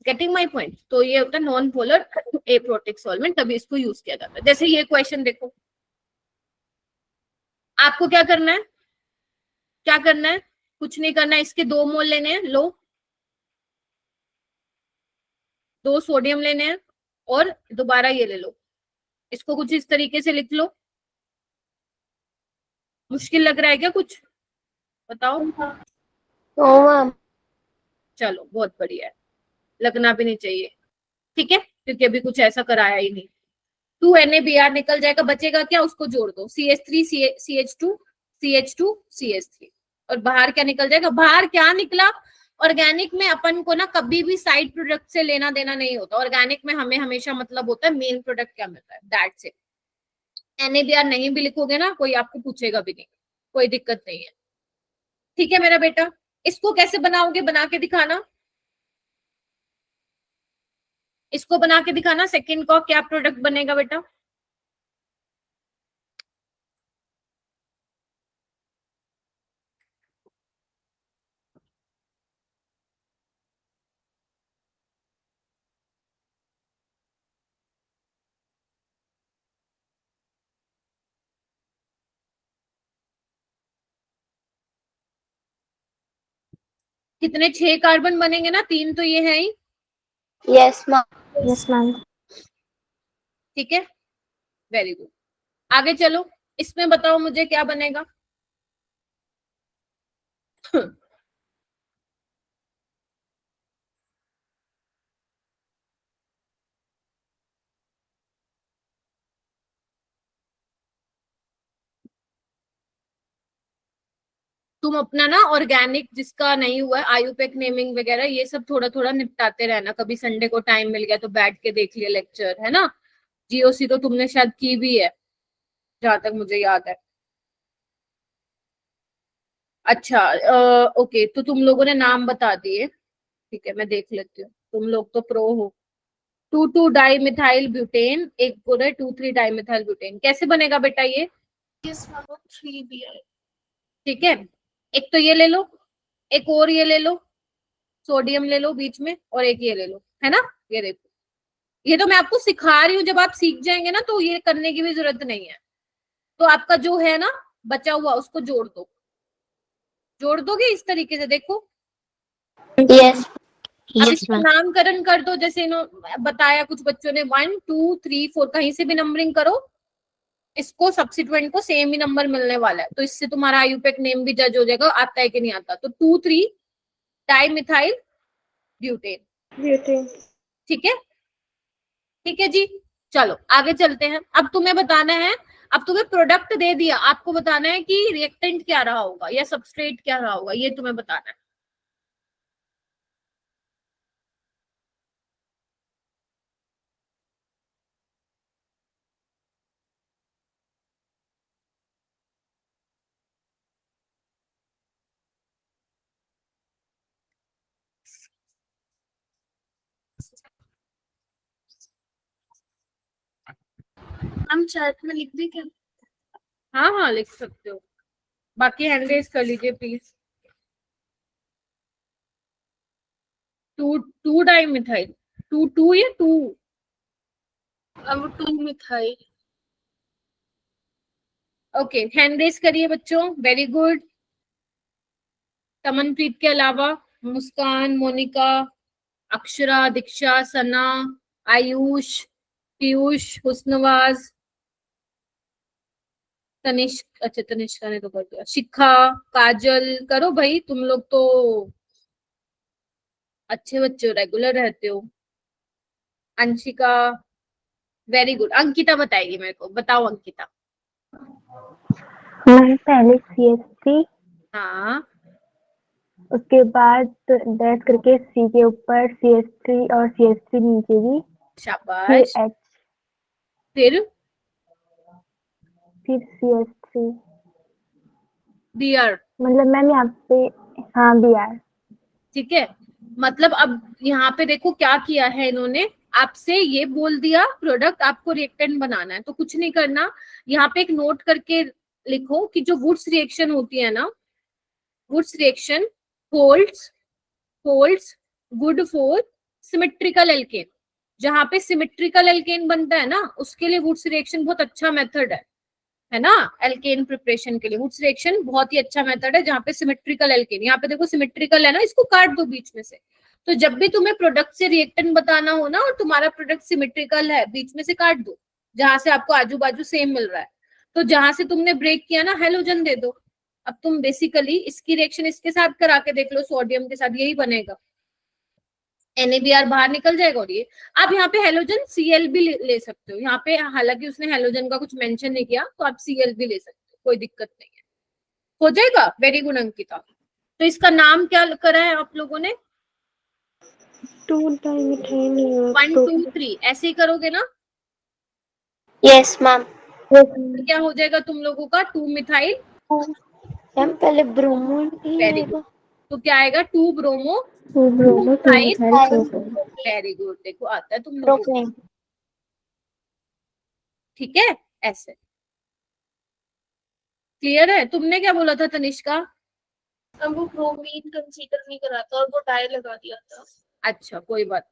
Getting my point. तो ये होता है नॉन पोलर एप्रोटिक सॉल्वेंट, तभी इसको यूज किया जाता है। जैसे ये क्वेश्चन देखो, आपको क्या करना है, क्या करना है, कुछ नहीं करना है, इसके 2 मोल लेने हैं, लो 2 सोडियम लेने हैं और दोबारा ये ले लो, इसको कुछ इस तरीके से लिख लो। मुश्किल लग रहा है क्या कुछ, बताओ। मैम। चलो बहुत बढ़िया है, लगना भी नहीं चाहिए, ठीक है, क्योंकि अभी कुछ ऐसा कराया ही नहीं। 2 NaBr निकल जाएगा, बचेगा क्या, उसको जोड़ दो, CH3 CH2 CH2 CH3, और बाहर क्या निकल जाएगा, बाहर क्या निकला। ऑर्गेनिक में अपन को ना कभी भी साइड प्रोडक्ट से लेना देना नहीं होता। ऑर्गेनिक में हमें हमेशा मतलब होता है मेन प्रोडक्ट क्या मिलता है, दैट्स इट। NaBr नहीं भी लिखोगे ना, कोई आपको पूछेगा भी नहीं, कोई दिक्कत नहीं है, ठीक है मेरा बेटा। इसको कैसे बनाओगे, बना के दिखाना, इसको बना के दिखाना। सेकंड का क्या प्रोडक्ट बनेगा बेटा, कितने 6 कार्बन बनेंगे ना, 3 तो ये है ही, यस मैम। Yes ma'am. ठीक है, वेरी गुड। आगे चलो, इसमें बताओ मुझे क्या बनेगा। तुम अपना ना ऑर्गेनिक जिसका नहीं हुआ है, आयुपेक नेमिंग वगैरह ये सब थोड़ा थोड़ा निपटाते रहना। कभी संडे को टाइम मिल गया तो बैठ के देख लिया लेक्चर, है ना। GOC तो तुमने शायद की भी है जहां तक मुझे याद है। अच्छा ओके, तो तुम लोगों ने नाम बता दिए, ठीक है, मैं देख लेती हूँ, तुम लोग तो प्रो हो। 2,2 डाई मिथाइल ब्यूटेन, एक बोल रहे 2,3 डाई मिथाइल ब्यूटेन, कैसे बनेगा बेटा ये, 3Br, ठीक है। एक तो ये ले लो, एक और ये ले लो, सोडियम ले लो बीच में, और एक ये ले लो, है ना। ये देखो, ये तो मैं आपको सिखा रही हूँ, जब आप सीख जाएंगे ना तो ये करने की भी जरूरत नहीं है। तो आपका जो है ना बचा हुआ उसको जोड़ दो, जोड़ दोगे इस तरीके से, देखो। यस। अब इसका नामकरण कर दो, जैसे इन्होंने बताया कुछ बच्चों ने, 1 2 3 4 कहीं से भी नंबरिंग करो, इसको सब्सिट्यूएंट को सेम ही नंबर मिलने वाला है। तो इससे तुम्हारा आयुपेक नेम भी जज हो जाएगा, आता है कि नहीं आता। तो 2,3 डाई मिथाइल ब्यूटेन। ब्यूटेन। ठीक है, ठीक है जी। चलो आगे चलते हैं। अब तुम्हें बताना है, अब तुम्हें प्रोडक्ट दे दिया, आपको बताना है कि रिएक्टेंट क्या रहा होगा या सबस्ट्रेट क्या रहा होगा, ये तुम्हें बताना है। हम चैट में लिख दें क्या? हाँ हाँ लिख सकते हो, बाकी हैंड रेज कर लीजिए please. Two two dimethyl, two two या टू, अब 2 मिथाइल। ओके हैंड रेज करिए बच्चों, वेरी गुड। तमनप्रीत के अलावा मुस्कान, मोनिका, अक्षरा, दीक्षा, सना, आयुष, पीयूष, हुस्नवाज, तनिष्क, अच्छा तनिष्का ने तो कर दिया, शिखा, काजल, करो भाई, तुम लोग तो अच्छे बच्चे हो, रेगुलर रहते हो। Anshika, very good. अंकिता बताएगी मेरे को, बताओ अंकिता। मैम पहले CH3, हाँ उसके बाद डैश करके C के ऊपर CH3 और CH3 नीचे भी, फिर शाबाश, H, फिर फिर CH3। B are. मतलब मैम यहाँ पे, हाँ Br। ठीक है, मतलब अब यहाँ पे देखो क्या किया है इन्होंने, आपसे ये बोल दिया प्रोडक्ट आपको रिएक्टेंट बनाना है, तो कुछ नहीं करना, यहाँ पे एक नोट करके लिखो कि जो वुड्स रिएक्शन होती है ना, Wurtz reaction holds holds good for symmetrical alkane. जहां पे सिमेट्रिकल एल्केन बनता है ना, उसके लिए वुड्स रिएक्शन बहुत अच्छा मेथड है ना, एल्केन प्रिपरेशन के लिए वुड्स रिएक्शन बहुत ही अच्छा मेथड है, जहां पे सिमेट्रिकल एल्केन, यहाँ पे देखो सिमेट्रिकल है ना, इसको काट दो बीच में से। तो जब भी तुम्हें प्रोडक्ट से रिएक्टेंट बताना हो ना, और तुम्हारा प्रोडक्ट सिमेट्रिकल है, बीच में से काट दो, जहां से आपको आजू बाजू सेम मिल रहा है। तो जहां से तुमने ब्रेक किया ना, हेलोजन दे दो। अब तुम बेसिकली इसकी रिएक्शन इसके साथ करा के देख लो, सोडियम के साथ यही बनेगा, NaBr बाहर निकल जाएगा। और ये आप यहाँ पे हेलोजन Cl भी ले सकते हो, यहाँ पे हालांकि उसने हेलोजन का कुछ मेंशन नहीं किया, तो आप Cl भी ले सकते हो, कोई दिक्कत नहीं है, हो जाएगा। Very good Ankita. तो इसका नाम क्या करा है आप लोगों ने? 2 डाइमिथाइल 1 2 3 ऐसे ही करोगे ना? Yes ma'am. तो क्या हो जाएगा तुम लोगों का? 2 मिथाइल, मैम पहले ब्रोमो ही वेरी आएगा। गुड। तो क्या आएगा? 2 bromo 2 bromo 2 methyl, methyl 2। Very good. देखो आता है तुम लोगों को, प्रोपेन। ठीक है ऐसे। क्लियर है? तुमने क्या बोला था तनिष्का? अब वो ब्रोमीन कंसीडर नहीं करा था और वो डाई लगा दिया था। अच्छा कोई बात,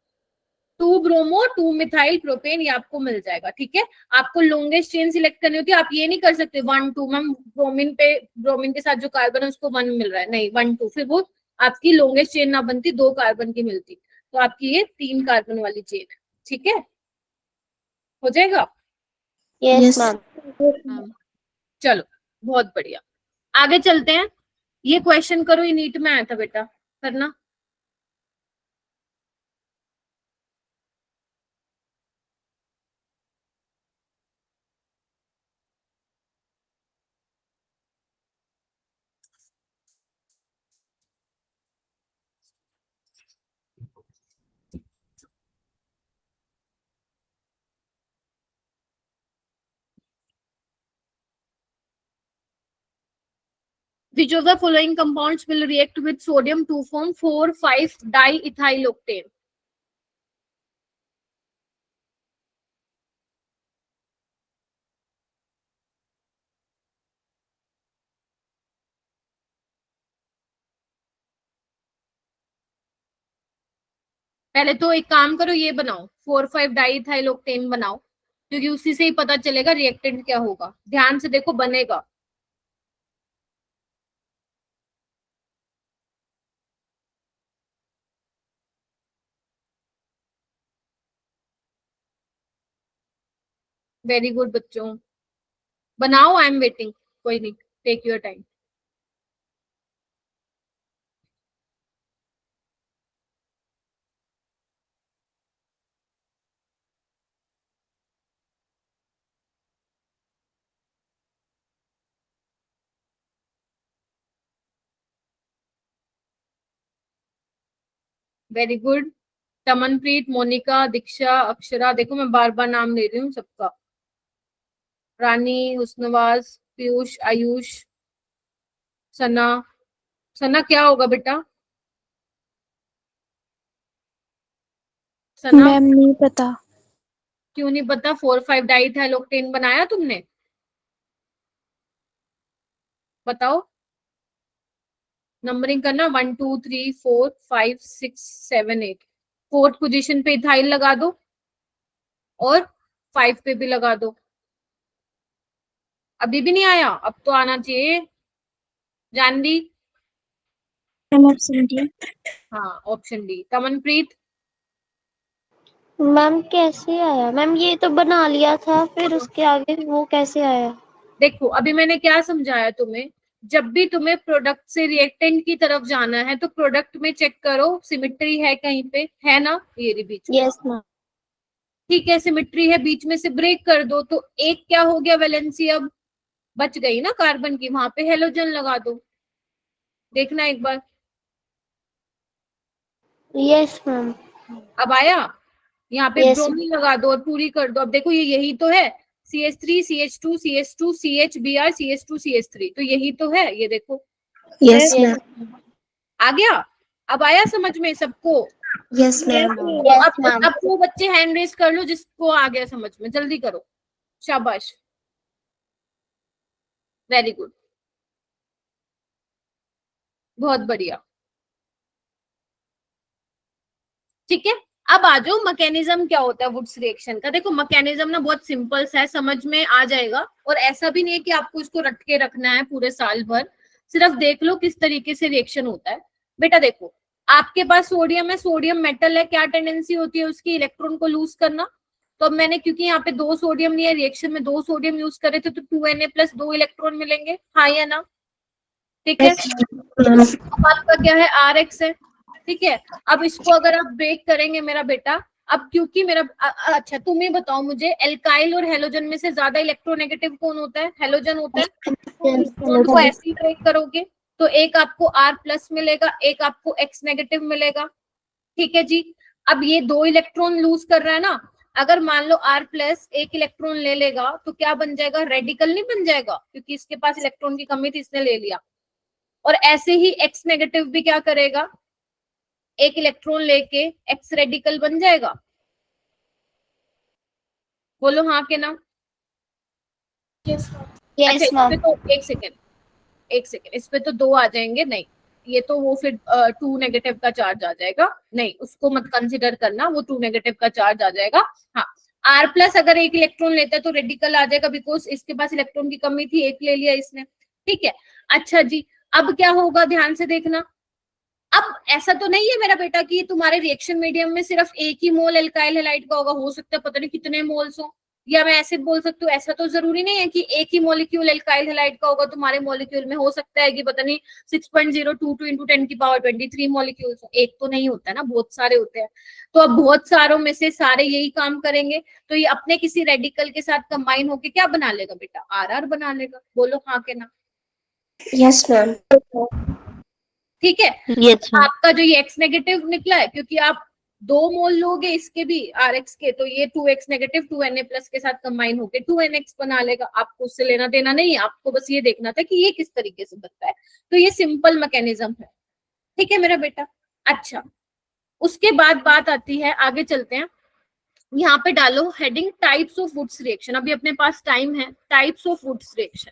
2 ब्रोमो 2 मिथाइल प्रोपेन, ये आपको मिल जाएगा। ठीक है, आपको लॉन्गेस्ट चेन सिलेक्ट करनी होती है, आप ये नहीं कर सकते 1 2, मैम ब्रोमीन पे, ब्रोमीन के साथ जो कार्बन है उसको 1 मिल रहा है, नहीं 1 2, फिर वो आपकी लॉन्गेस्ट चेन ना बनती, 2 कार्बन की मिलती, तो आपकी ये 3 कार्बन वाली चेन है। ठीक है, हो जाएगा। Yes ma'am. चलो बहुत बढ़िया, आगे चलते हैं। ये क्वेश्चन करो, ये नीट में आया था बेटा, करना। Which of the following compounds will react with sodium to form 4,5 diethyloctane? पहले तो एक काम करो, ये बनाओ 4,5 डाइथाइलोक्टेन बनाओ, क्योंकि उसी से ही पता चलेगा रिएक्टेंट क्या होगा। ध्यान से देखो, बनेगा। वेरी गुड बच्चों, बनाओ, आई एम वेटिंग, कोई नहीं, take your time. Very good. Tamanpreet, Monika, Diksha, Akshara, देखो मैं बार बार नाम ले रही हूँ सबका। रानी, हुस्नवाज, पीयूष, आयुष, सना। सना क्या होगा बेटा? सना मैम नहीं पता। क्यों नहीं पता? 4,5 डाइथाइलोक्टेन बनाया तुमने? बताओ। नंबरिंग करना 1 2 3 4 5 6 7 8। फोर्थ पोजीशन पे इथाइल लगा दो और 5 पे भी लगा दो। अभी भी नहीं आया? अब तो आना चाहिए। जानवी? Ma'am option D. हाँ, ऑप्शन डी। तमनप्रीत? मैम कैसे आया? मैम ये तो बना लिया था, फिर उसके आगे वो कैसे आया? देखो अभी मैंने क्या समझाया तुम्हें। जब भी तुम्हें प्रोडक्ट से रिएक्टेंट की तरफ जाना है तो प्रोडक्ट में चेक करो सिमिट्री है कहीं पे, है ना? ये रही बीच में। Yes ma'am. ठीक है, सिमिट्री है, बीच में से ब्रेक कर दो तो एक क्या हो गया, वैलेंसी अब बच गई ना कार्बन की, वहां पे हेलोजन लगा दो। देखना एक बार। Yes ma'am. अब आया? यहाँ पे Yes. ब्रोमीन लगा दो और पूरी कर दो। अब देखो ये यही तो है, CH3 CH2 CH2 CHBr CH2 CH3, तो यही तो है। ये देखो यस मैम। आ गया। अब आया समझ में सबको? Yes ma'am. Yes, ma'am. अब वो बच्चे हैंड रेस कर लो जिसको आ गया समझ में, जल्दी करो। शाबाश, वेरी गुड, बहुत बढ़िया। ठीक है, अब आ जाओ मैकेनिज्म क्या होता है वुड्स रिएक्शन का। देखो मैकेनिज्म ना बहुत सिंपल सा है, समझ में आ जाएगा। और ऐसा भी नहीं है कि आपको इसको रट के रखना है पूरे साल भर, सिर्फ देख लो किस तरीके से रिएक्शन होता है। बेटा देखो, आपके पास सोडियम है, सोडियम मेटल है, क्या टेंडेंसी होती है उसकी? इलेक्ट्रॉन को लूज करना। तो अब मैंने क्योंकि यहाँ पे 2 सोडियम लिया, रिएक्शन में 2 सोडियम यूज करे थे तो 2Na+ 2 इलेक्ट्रॉन मिलेंगे, हाँ या ना? ठीक है, अब आपका क्या है, RX है। ठीक है, अब इसको अगर आप ब्रेक करेंगे मेरा बेटा, अब क्योंकि मेरा अच्छा तुम ही बताओ मुझे, एल्काइल और हेलोजन में से ज्यादा इलेक्ट्रोनेगेटिव कौन होता है? हेलोजन होता है। तो इस बॉन्ड को ऐसे ही ब्रेक करोगे तो एक आपको R+ मिलेगा, एक आपको X नेगेटिव मिलेगा। ठीक है जी, अब ये 2 इलेक्ट्रॉन लूज कर रहा है ना, अगर मान लो R+ 1 इलेक्ट्रॉन ले लेगा तो क्या बन जाएगा? रेडिकल नहीं बन जाएगा, क्योंकि इसके पास इलेक्ट्रॉन की कमी थी, इसने ले लिया। और ऐसे ही X नेगेटिव भी क्या करेगा? 1 इलेक्ट्रॉन लेके X रेडिकल बन जाएगा। बोलो हाँ के ना? Yes, अच्छा यस इस मैम। पे तो एक सेकेंड, इस पे तो 2 आ जाएंगे। नहीं, ये तो वो फिर 2 नेगेटिव का चार्ज आ जाएगा। नहीं, उसको मत कंसिडर करना, वो 2 नेगेटिव का चार्ज आ जाएगा। हाँ, R+ अगर 1 इलेक्ट्रॉन लेता है तो रेडिकल आ जाएगा, बिकॉज इसके पास इलेक्ट्रॉन की कमी थी, 1 ले लिया इसने। ठीक है, अच्छा जी, अब क्या होगा ध्यान से देखना। अब ऐसा तो नहीं है मेरा बेटा कि तुम्हारे रिएक्शन मीडियम में सिर्फ एक ही मोल एल्काइल हैलाइड का होगा, हो सकता है पता नहीं कितने मोल्स हो। या मैं ऐसे बोल सकती हूँ, ऐसा तो जरूरी नहीं है कि एक ही मॉलिक्यूल एल्काइल हैलाइड का होगा तुम्हारे मॉलिक्यूल में, हो सकता है कि पता नहीं 6.022 × 10⁻23 मॉलिक्यूल्स हो। एक तो नहीं होता है ना, बहुत सारे होते हैं। तो अब बहुत सारों में से सारे यही काम करेंगे तो ये अपने किसी रेडिकल के साथ कंबाइन होके क्या बना लेगा बेटा? RR बना लेगा। बोलो हाँ के ना? Yes ma'am. ठीक है, यस मैम। आपका जो ये X नेगेटिव निकला है, क्योंकि आप 2 मोल लोगे इसके भी RX के, तो ये 2X नेगेटिव 2Na+ के साथ कंबाइन होके 2NX बना लेगा। आपको उससे लेना देना नहीं है, आपको बस ये देखना था कि ये किस तरीके से बनता है। तो ये सिंपल मैकेनिज्म है। ठीक है मेरा बेटा। अच्छा, उसके बाद बात आती है, आगे चलते हैं। यहाँ पे डालो heading types of Wurtz reaction. अभी अपने पास टाइम है। Types of Wurtz reaction,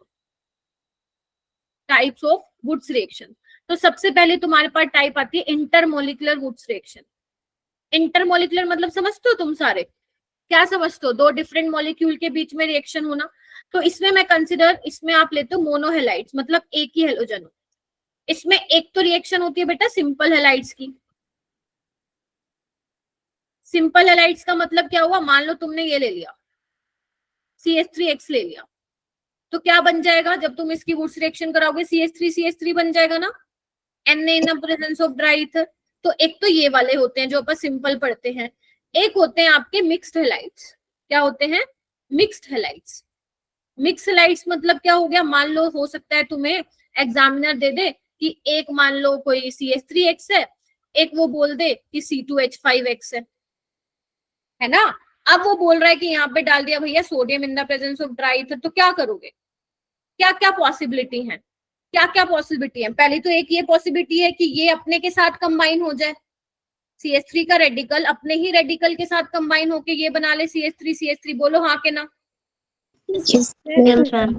types of Wurtz reaction. तो सबसे पहले तुम्हारे पास टाइप आती है इंटरमोलिकुलर वुड्स रिएक्शन। इंटरमोलिकुलर मतलब समझते हो तुम सारे? क्या समझते हो? 2 डिफरेंट मॉलिक्यूल के बीच में रिएक्शन होना। तो इसमें मैं कंसिडर, इसमें आप लेते हो मोनोहेलाइड्स, मतलब एक ही हेलोजन हो। इसमें एक तो रिएक्शन होती है बेटा सिंपल हेलाइड्स की। सिंपल हेलाइड्स का मतलब क्या हुआ? मान लो तुमने ये ले लिया, CH3X ले लिया, तो क्या बन जाएगा जब तुम इसकी वुड्स रिएक्शन कराओगे? CH3 बन जाएगा ना, Na in the presence of dry ether. तो एक तो ये वाले होते हैं जो अपन सिंपल पढ़ते हैं, एक होते हैं आपके मिक्स्ड हेलाइड्स। क्या होते हैं? Mixed halides. मिक्स हेलाइड्स मतलब क्या हो गया? मान लो, हो सकता है तुम्हें एग्जामिनर दे दे कि एक मान लो कोई CH3X है एक वो बोल दे कि C2H5X है ना। अब वो बोल रहा है कि यहाँ पे डाल दिया भैया sodium in the presence of dry ether, तो क्या करोगे? क्या क्या पॉसिबिलिटी है, क्या क्या पॉसिबिलिटी है? पहली तो एक ये पॉसिबिलिटी है कि ये अपने के साथ कंबाइन हो जाए, CH3 का रेडिकल अपने ही रेडिकल के साथ कंबाइन होके ये बना ले CH3 बोलो हाँ के ना। Yes. Yes, ma'am.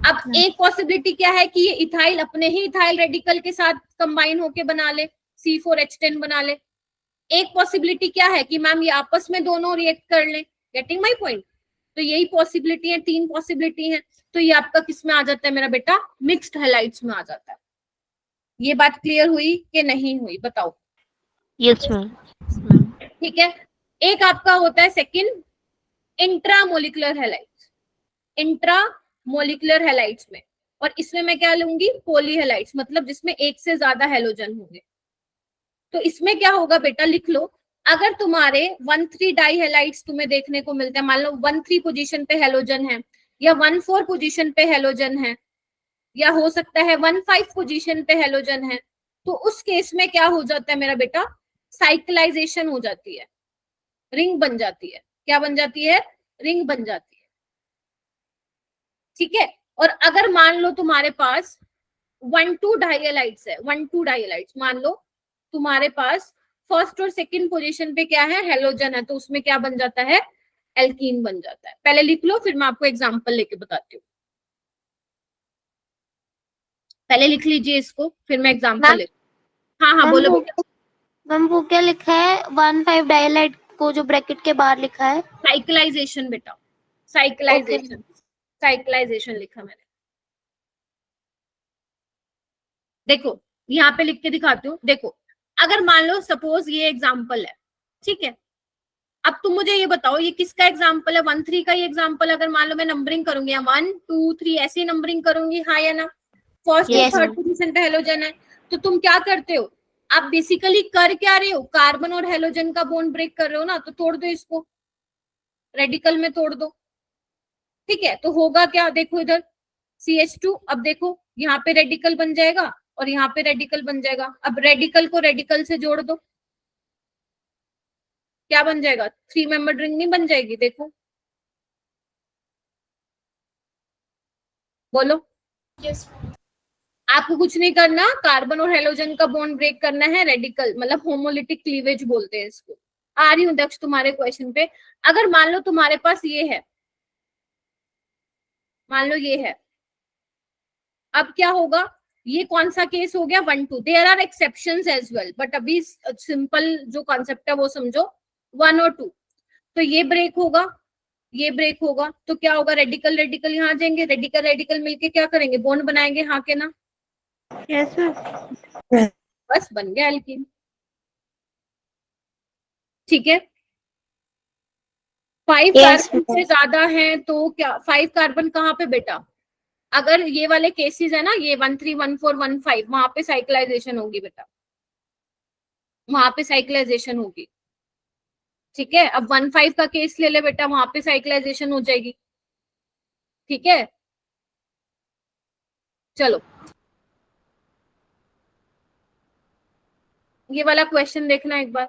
अब एक पॉसिबिलिटी क्या है कि ये इथाइल अपने ही इथाइल रेडिकल के साथ कंबाइन होके बना ले, C4H10 बना ले। एक पॉसिबिलिटी क्या है कि मैम ये आपस में दोनों रिएक्ट कर ले, गेटिंग माय पॉइंट। तो यही पॉसिबिलिटी है, 3 पॉसिबिलिटी है। तो ये आपका किस में आ जाता है मेरा बेटा? मिक्स्ड हैलाइड्स में आ जाता है। ये बात क्लियर हुई कि नहीं हुई बताओ? Yes, ma'am. ठीक है। एक आपका होता है second intramolecular halides, intramolecular halides में, और इसमें मैं क्या लूंगी? पॉलीहैलाइड्स, मतलब जिसमें एक से ज्यादा हैलोजन होंगे। तो इसमें क्या होगा बेटा, लिख लो। अगर तुम्हारे 1,3 डाइहैलाइड्स तुम्हें देखने को मिलते हैं, मान लो 1,3 पोजीशन पे हैलोजन है, या 1,4 पोजीशन पे हैलोजन है, या हो सकता है 1,5 पोजीशन पे हैलोजन है, तो उस केस में क्या हो जाता है मेरा बेटा? साइक्लाइजेशन हो जाती है, रिंग बन जाती है। क्या बन जाती है? रिंग बन जाती है। ठीक है। और अगर मान लो तुम्हारे पास 1,2 डाइहैलाइड्स है, 1,2 डाइहैलाइड्स, मान लो तुम्हारे पास फर्स्ट और सेकंड पोजीशन पे क्या है? हैलोजन है, तो उसमें क्या बन जाता है? एल्कीन बन जाता है। पहले लिख लो, फिर मैं आपको एग्जांपल लेके बताती हूँ। पहले लिख लीजिए इसको, फिर मैं एग्जांपल लेती हूँ। हाँ हाँ बोलो बेटा। मैम वो क्या लिखा है 1,5 डाइलाइट को जो ब्रैकेट के बाहर लिखा है? साइक्लाइजेशन बेटा, साइक्लाइजेशन, साइक्लाइजेशन लिखा मैंने। देखो यहाँ पे लिख के दिखाती हूँ। देखो अगर मान लो सपोज ये एग्जाम्पल है, ठीक है। अब तुम मुझे ये बताओ ये किसका एग्जाम्पल है? 1,3 का ये एग्जाम्पल। अगर मान लो मैं नंबरिंग करूंगी 1, 2, 3 ऐसी नंबरिंग करूंगी, हाँ या ना? फर्स्ट और थर्ड पोजीशन पे हेलोजन है, तो तुम क्या करते हो? आप बेसिकली कर क्या रहे हो? कार्बन और हेलोजन का बॉन्ड ब्रेक कर रहे हो ना, तो तोड़ दो इसको, रेडिकल में तोड़ दो। ठीक है, तो होगा क्या? देखो इधर CH2, अब देखो यहाँ पे रेडिकल बन जाएगा और यहाँ पे रेडिकल बन जाएगा। अब रेडिकल को रेडिकल से जोड़ दो, क्या बन जाएगा? 3 मेंबर्ड रिंग नहीं बन जाएगी? देखो बोलो। यस आपको कुछ नहीं करना, कार्बन और हेलोजन का बॉन्ड ब्रेक करना है, रेडिकल मतलब होमोलिटिक क्लीवेज बोलते हैं इसको। आ रही हूँ दक्ष तुम्हारे क्वेश्चन पे। अगर मान लो तुम्हारे पास ये है, मान लो ये है, अब क्या होगा? ये कौन सा केस हो गया? 1, 2। There are exceptions as well, but अभी सिंपल जो कॉन्सेप्ट है वो समझो, 1 और 2। तो ये ब्रेक होगा, ये ब्रेक होगा, तो क्या होगा? रेडिकल रेडिकल यहाँ जाएंगे, रेडिकल रेडिकल मिलके क्या करेंगे? बॉन्ड बनाएंगे, हाँ के ना? Yes ma'am. बस बन गया एल्कीन। ठीक है। 5 कार्बन से ज्यादा है तो क्या? 5 कार्बन कहाँ पे बेटा? अगर ये वाले केसेस है ना, ये 1, 3, 1, 4, 1, 5, वहां पे साइक्लाइजेशन होगी बेटा, वहां पे साइक्लाइजेशन होगी। ठीक है। अब 1, 5 का केस ले ले बेटा, वहां पे साइक्लाइजेशन हो जाएगी। ठीक है, चलो ये वाला क्वेश्चन देखना एक बार।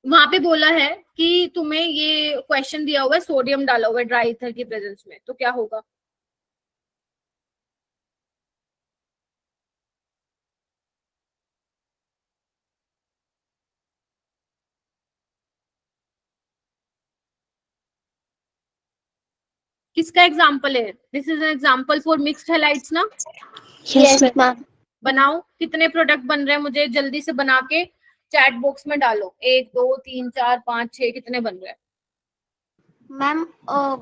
वहां पे बोला है कि तुम्हें ये क्वेश्चन दिया हुआ है, सोडियम डाला हुआ है ड्राई ईथर की प्रेजेंस में, तो क्या होगा? किसका एग्जाम्पल है? This is an example for mixed halides ना। Yes, ma'am. बनाओ, कितने प्रोडक्ट बन रहे हैं मुझे जल्दी से बना के चैट बॉक्स में डालो। 1, 2, 3, 4, 5, 6 कितने बन रहे हैं? मैम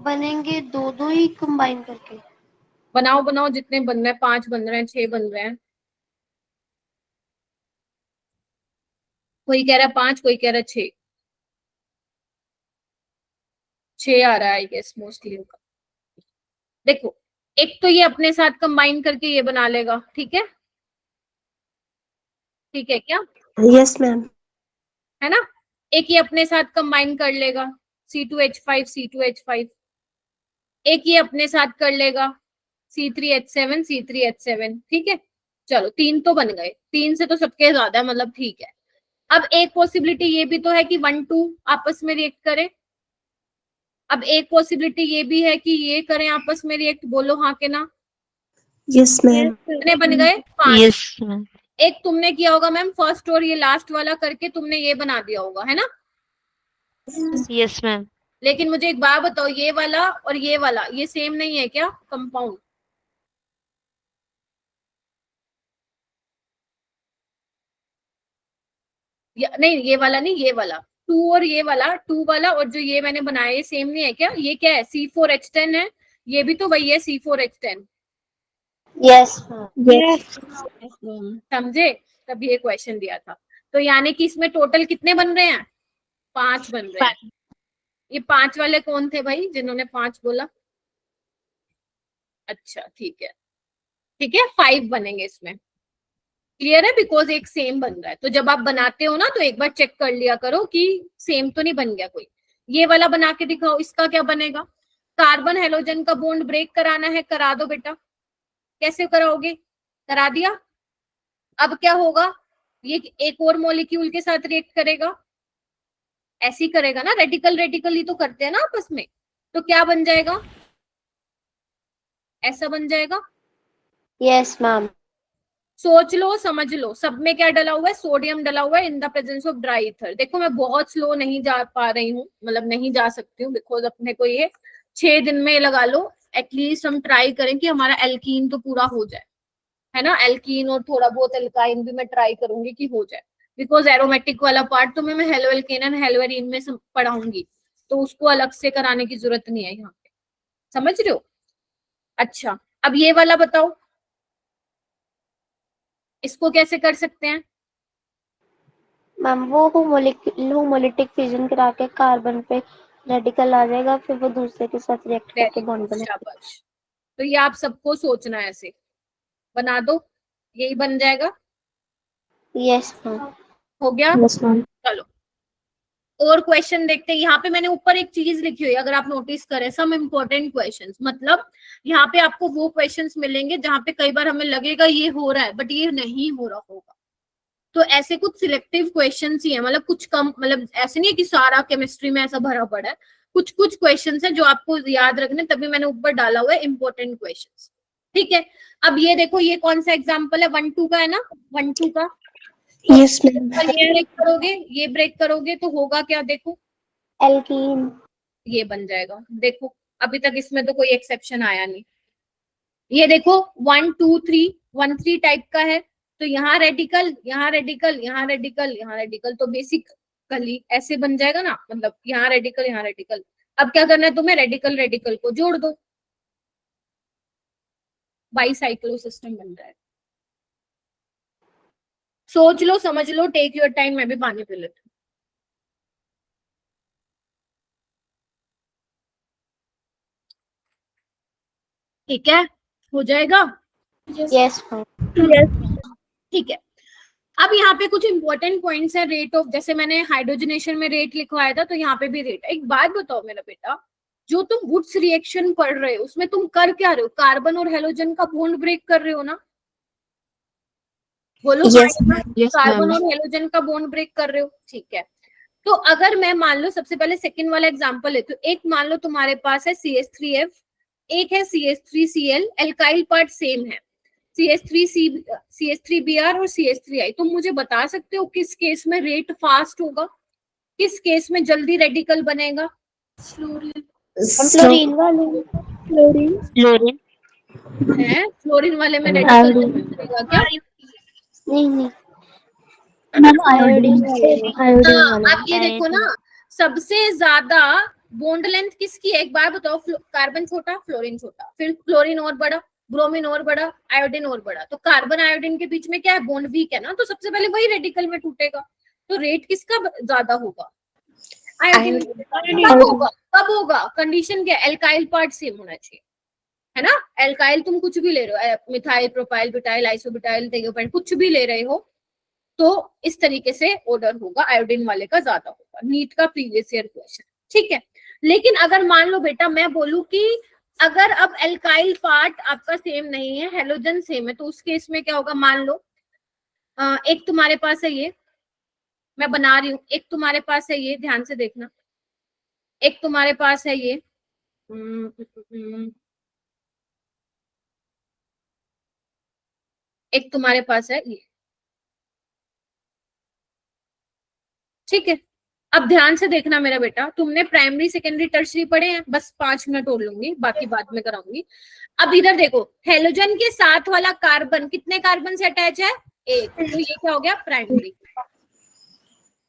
बनेंगे 2-2 ही कंबाइन करके। बनाओ बनाओ, जितने बन रहे हैं, 5 बन रहे हैं, 6 बन रहे हैं। कोई कह रहा है 5, कोई कह रहा है 6। 6 आ रहा है आई गेस मोस्टली होगा। देखो एक तो ये अपने साथ कंबाइन करके ये बना लेगा, ठीक है? ठीक है क्या? Yes, ma'am. है ना? एक ये अपने साथ कंबाइन कर लेगा, C2H5 C2H5। एक ये अपने साथ कर लेगा, C3H7 C3H7। ठीक है, चलो 3 तो बन गए, 3 से तो सबके ज्यादा है, मतलब ठीक है। अब एक पॉसिबिलिटी ये भी तो है कि 1 2 आपस में रिएक्ट करें। अब एक पॉसिबिलिटी ये भी है कि ये करें आपस में रिएक्ट, बोलो हाँ के ना। Yes, ma'am. कितने बन गए? 5। Yes, ma'am. एक तुमने किया होगा मैम फर्स्ट और ये लास्ट वाला करके तुमने ये बना दिया होगा, है ना? Yes, ma'am. लेकिन मुझे एक बात बताओ, ये वाला और ये वाला ये सेम नहीं है क्या कंपाउंड? नहीं ये वाला नहीं, ये वाला 2 और ये वाला 2 वाला और जो ये मैंने बनाया ये सेम नहीं है क्या? ये क्या है? C4H10 है, ये भी तो वही है C4H10। Yes, ma'am. Yes. समझे? तब ये क्वेश्चन दिया था। तो यानी कि इसमें टोटल कितने बन रहे हैं? 5 बन रहे हैं। ये 5 वाले कौन थे भाई जिन्होंने 5 बोला? अच्छा ठीक है, ठीक है 5 बनेंगे इसमें। क्लियर है? बिकॉज एक सेम बन रहा है, तो जब आप बनाते हो ना तो एक बार चेक कर लिया करो कि सेम तो नहीं बन गया कोई। ये वाला बना के दिखाओ, इसका क्या बनेगा? कार्बन हेलोजन का बॉन्ड ब्रेक कराना है, करा दो बेटा। कैसे कराओगे? करा दिया। अब क्या होगा? ये एक और मॉलिक्यूल के साथ रिएक्ट करेगा, ऐसे ही करेगा ना, रेडिकल रेडिकल ही तो करते हैं ना आपस में। तो क्या बन जाएगा? ऐसा बन जाएगा। Yes, ma'am. सोच लो, समझ लो, सब में क्या डला हुआ है? सोडियम डला हुआ है in the presence of dry ether. देखो मैं बहुत स्लो नहीं जा पा रही हूँ, मतलब नहीं जा सकती हूँ, बिकॉज अपने को ये 6 दिन में लगा लो एटलीस्ट हम ट्राई करें कि हमारा एल्कीन तो पूरा हो जाए, है ना? एल्कीन और थोड़ा बहुत एल्काइन भी मैं ट्राई करूंगी कि हो जाए, बिकॉज एरोमेटिक वाला पार्ट तो मैं हेलो एल्केन एंड हेलोरीन में पढ़ाऊंगी, तो उसको अलग से कराने की जरूरत नहीं है यहाँ पे। समझ रहे हो? अच्छा अब ये वाला बताओ, इसको कैसे कर सकते हैं? मैम वो होमोलिटिक फिजन करा के कार्बन पे रेडिकल आ जाएगा, फिर वो दूसरे के साथ रिएक्ट करके बॉन्ड बनेगा। शाबाश। तो ये आप सबको सोचना है, ऐसे बना दो, यही बन जाएगा। Yes, ma'am. हो गया? Yes, ma'am. चलो और क्वेश्चन देखते हैं। यहाँ पे मैंने ऊपर एक चीज लिखी हुई है, अगर आप नोटिस करें, सम इम्पोर्टेंट क्वेश्चंस, मतलब यहाँ पे आपको वो क्वेश्चंस मिलेंगे जहाँ पे कई बार हमें लगेगा ये हो रहा है बट ये नहीं हो रहा होगा। तो ऐसे कुछ सिलेक्टिव क्वेश्चंस ही है, मतलब कुछ कम, मतलब ऐसे नहीं है कि सारा केमिस्ट्री में ऐसा भरा पड़ा है, कुछ कुछ क्वेश्चंस है जो आपको याद रखने, तभी मैंने ऊपर डाला हुआ है इम्पोर्टेंट क्वेश्चंस। ठीक है, अब ये देखो, ये कौन सा एग्जाम्पल है? 1 2 का है ना, 1 2 का। Yes, ma'am. ये ब्रेक करोगे, ये ब्रेक करोगे तो होगा क्या? देखो एल्कीन। ये बन जाएगा। देखो अभी तक इसमें तो कोई एक्सेप्शन आया नहीं। ये देखो 1 2 3 1 3 टाइप का है, तो यहाँ रेडिकल, यहाँ रेडिकल, यहाँ रेडिकल, यहाँ रेडिकल, तो बेसिकली ऐसे बन जाएगा ना, मतलब यहाँ रेडिकल, यहाँ रेडिकल। अब क्या करना है तुम्हें? रेडिकल रेडिकल को जोड़ दो, बाईसाइक्लो सिस्टम बन रहा है। सोच लो, समझ लो, टेक योर टाइम, मैं भी पानी पी लेती हूँ। ठीक है, हो जाएगा। Yes, ma'am. ठीक है, अब यहाँ पे कुछ इंपॉर्टेंट पॉइंट्स है। रेट ऑफ, जैसे मैंने हाइड्रोजनेशन में रेट लिखवाया था, तो यहाँ पे भी रेट। एक बात बताओ मेरा बेटा, जो तुम वुड्स रिएक्शन पढ़ रहे हो उसमें तुम कर क्या रहे हो? कार्बन और हेलोजन का बॉन्ड ब्रेक कर रहे हो ना? बोलो। Yes, ma'am. Yes, carbon ma'am. और हेलोजन का बॉन्ड ब्रेक कर रहे हो, ठीक है। तो अगर मैं मान लो, सबसे पहले सेकंड वाला एग्जांपल है, तो एक मान लो तुम्हारे पास है CH3F, एक है CH3Cl, एल्काइल पार्ट सेम है, CH3Br और CH3I। तुम मुझे बता सकते हो किस केस में रेट फास्ट होगा, किस केस में जल्दी रेडिकल बनेगा? फ्लोरीन वाले। Fluorine. है फ्लोरीन वाले में रेडिकल बनेगा क्या? नहीं, आयोडीन हाँ, आप ये देखो ना, सबसे ज्यादा बॉन्ड लेंथ किसकी है? एक बार बताओ। कार्बन छोटा, फ्लोरीन छोटा, फिर फ्लोरीन और बड़ा, ब्रोमीन और बड़ा, आयोडीन और बड़ा। तो कार्बन आयोडीन के बीच में क्या है? बॉन्ड वीक है ना, तो सबसे पहले वही रेडिकल में टूटेगा। तो रेट किसका ज्यादा होगा? आयोडीन। कब होगा? कब होगा? कंडीशन क्या? एल्काइल पार्ट सेम होना चाहिए, है ना? एल्काइल तुम कुछ भी ले रहे हो, मिथाइल, प्रोपाइल, ब्यूटाइल, आइसोब्यूटाइल, थियोपेंट, कुछ भी ले रहे हो, तो इस तरीके से ऑर्डर होगा, आयोडीन वाले का ज्यादा होगा। नीट का प्रीवियस ईयर क्वेश्चन, ठीक है। लेकिन अगर मान लो बेटा मैं बोलूं कि अगर अब एल्काइल पार्ट आपका सेम नहीं है, हेलोजन सेम है, तो उस केस में क्या होगा, मान लो एक तुम्हारे पास है ये, मैं बना रही हूँ, एक तुम्हारे पास है ये, ध्यान से देखना, एक तुम्हारे पास है ये, एक तुम्हारे पास है ये, ठीक है। अब ध्यान से देखना मेरा बेटा, तुमने प्राइमरी सेकेंडरी टर्शरी पढ़े हैं, बस 5 मिनट और लूंगी, बाकी बाद में कराऊंगी। अब इधर देखो, हेलोजन के साथ वाला कार्बन कितने कार्बन से अटैच है, एक, तो ये क्या हो गया, प्राइमरी।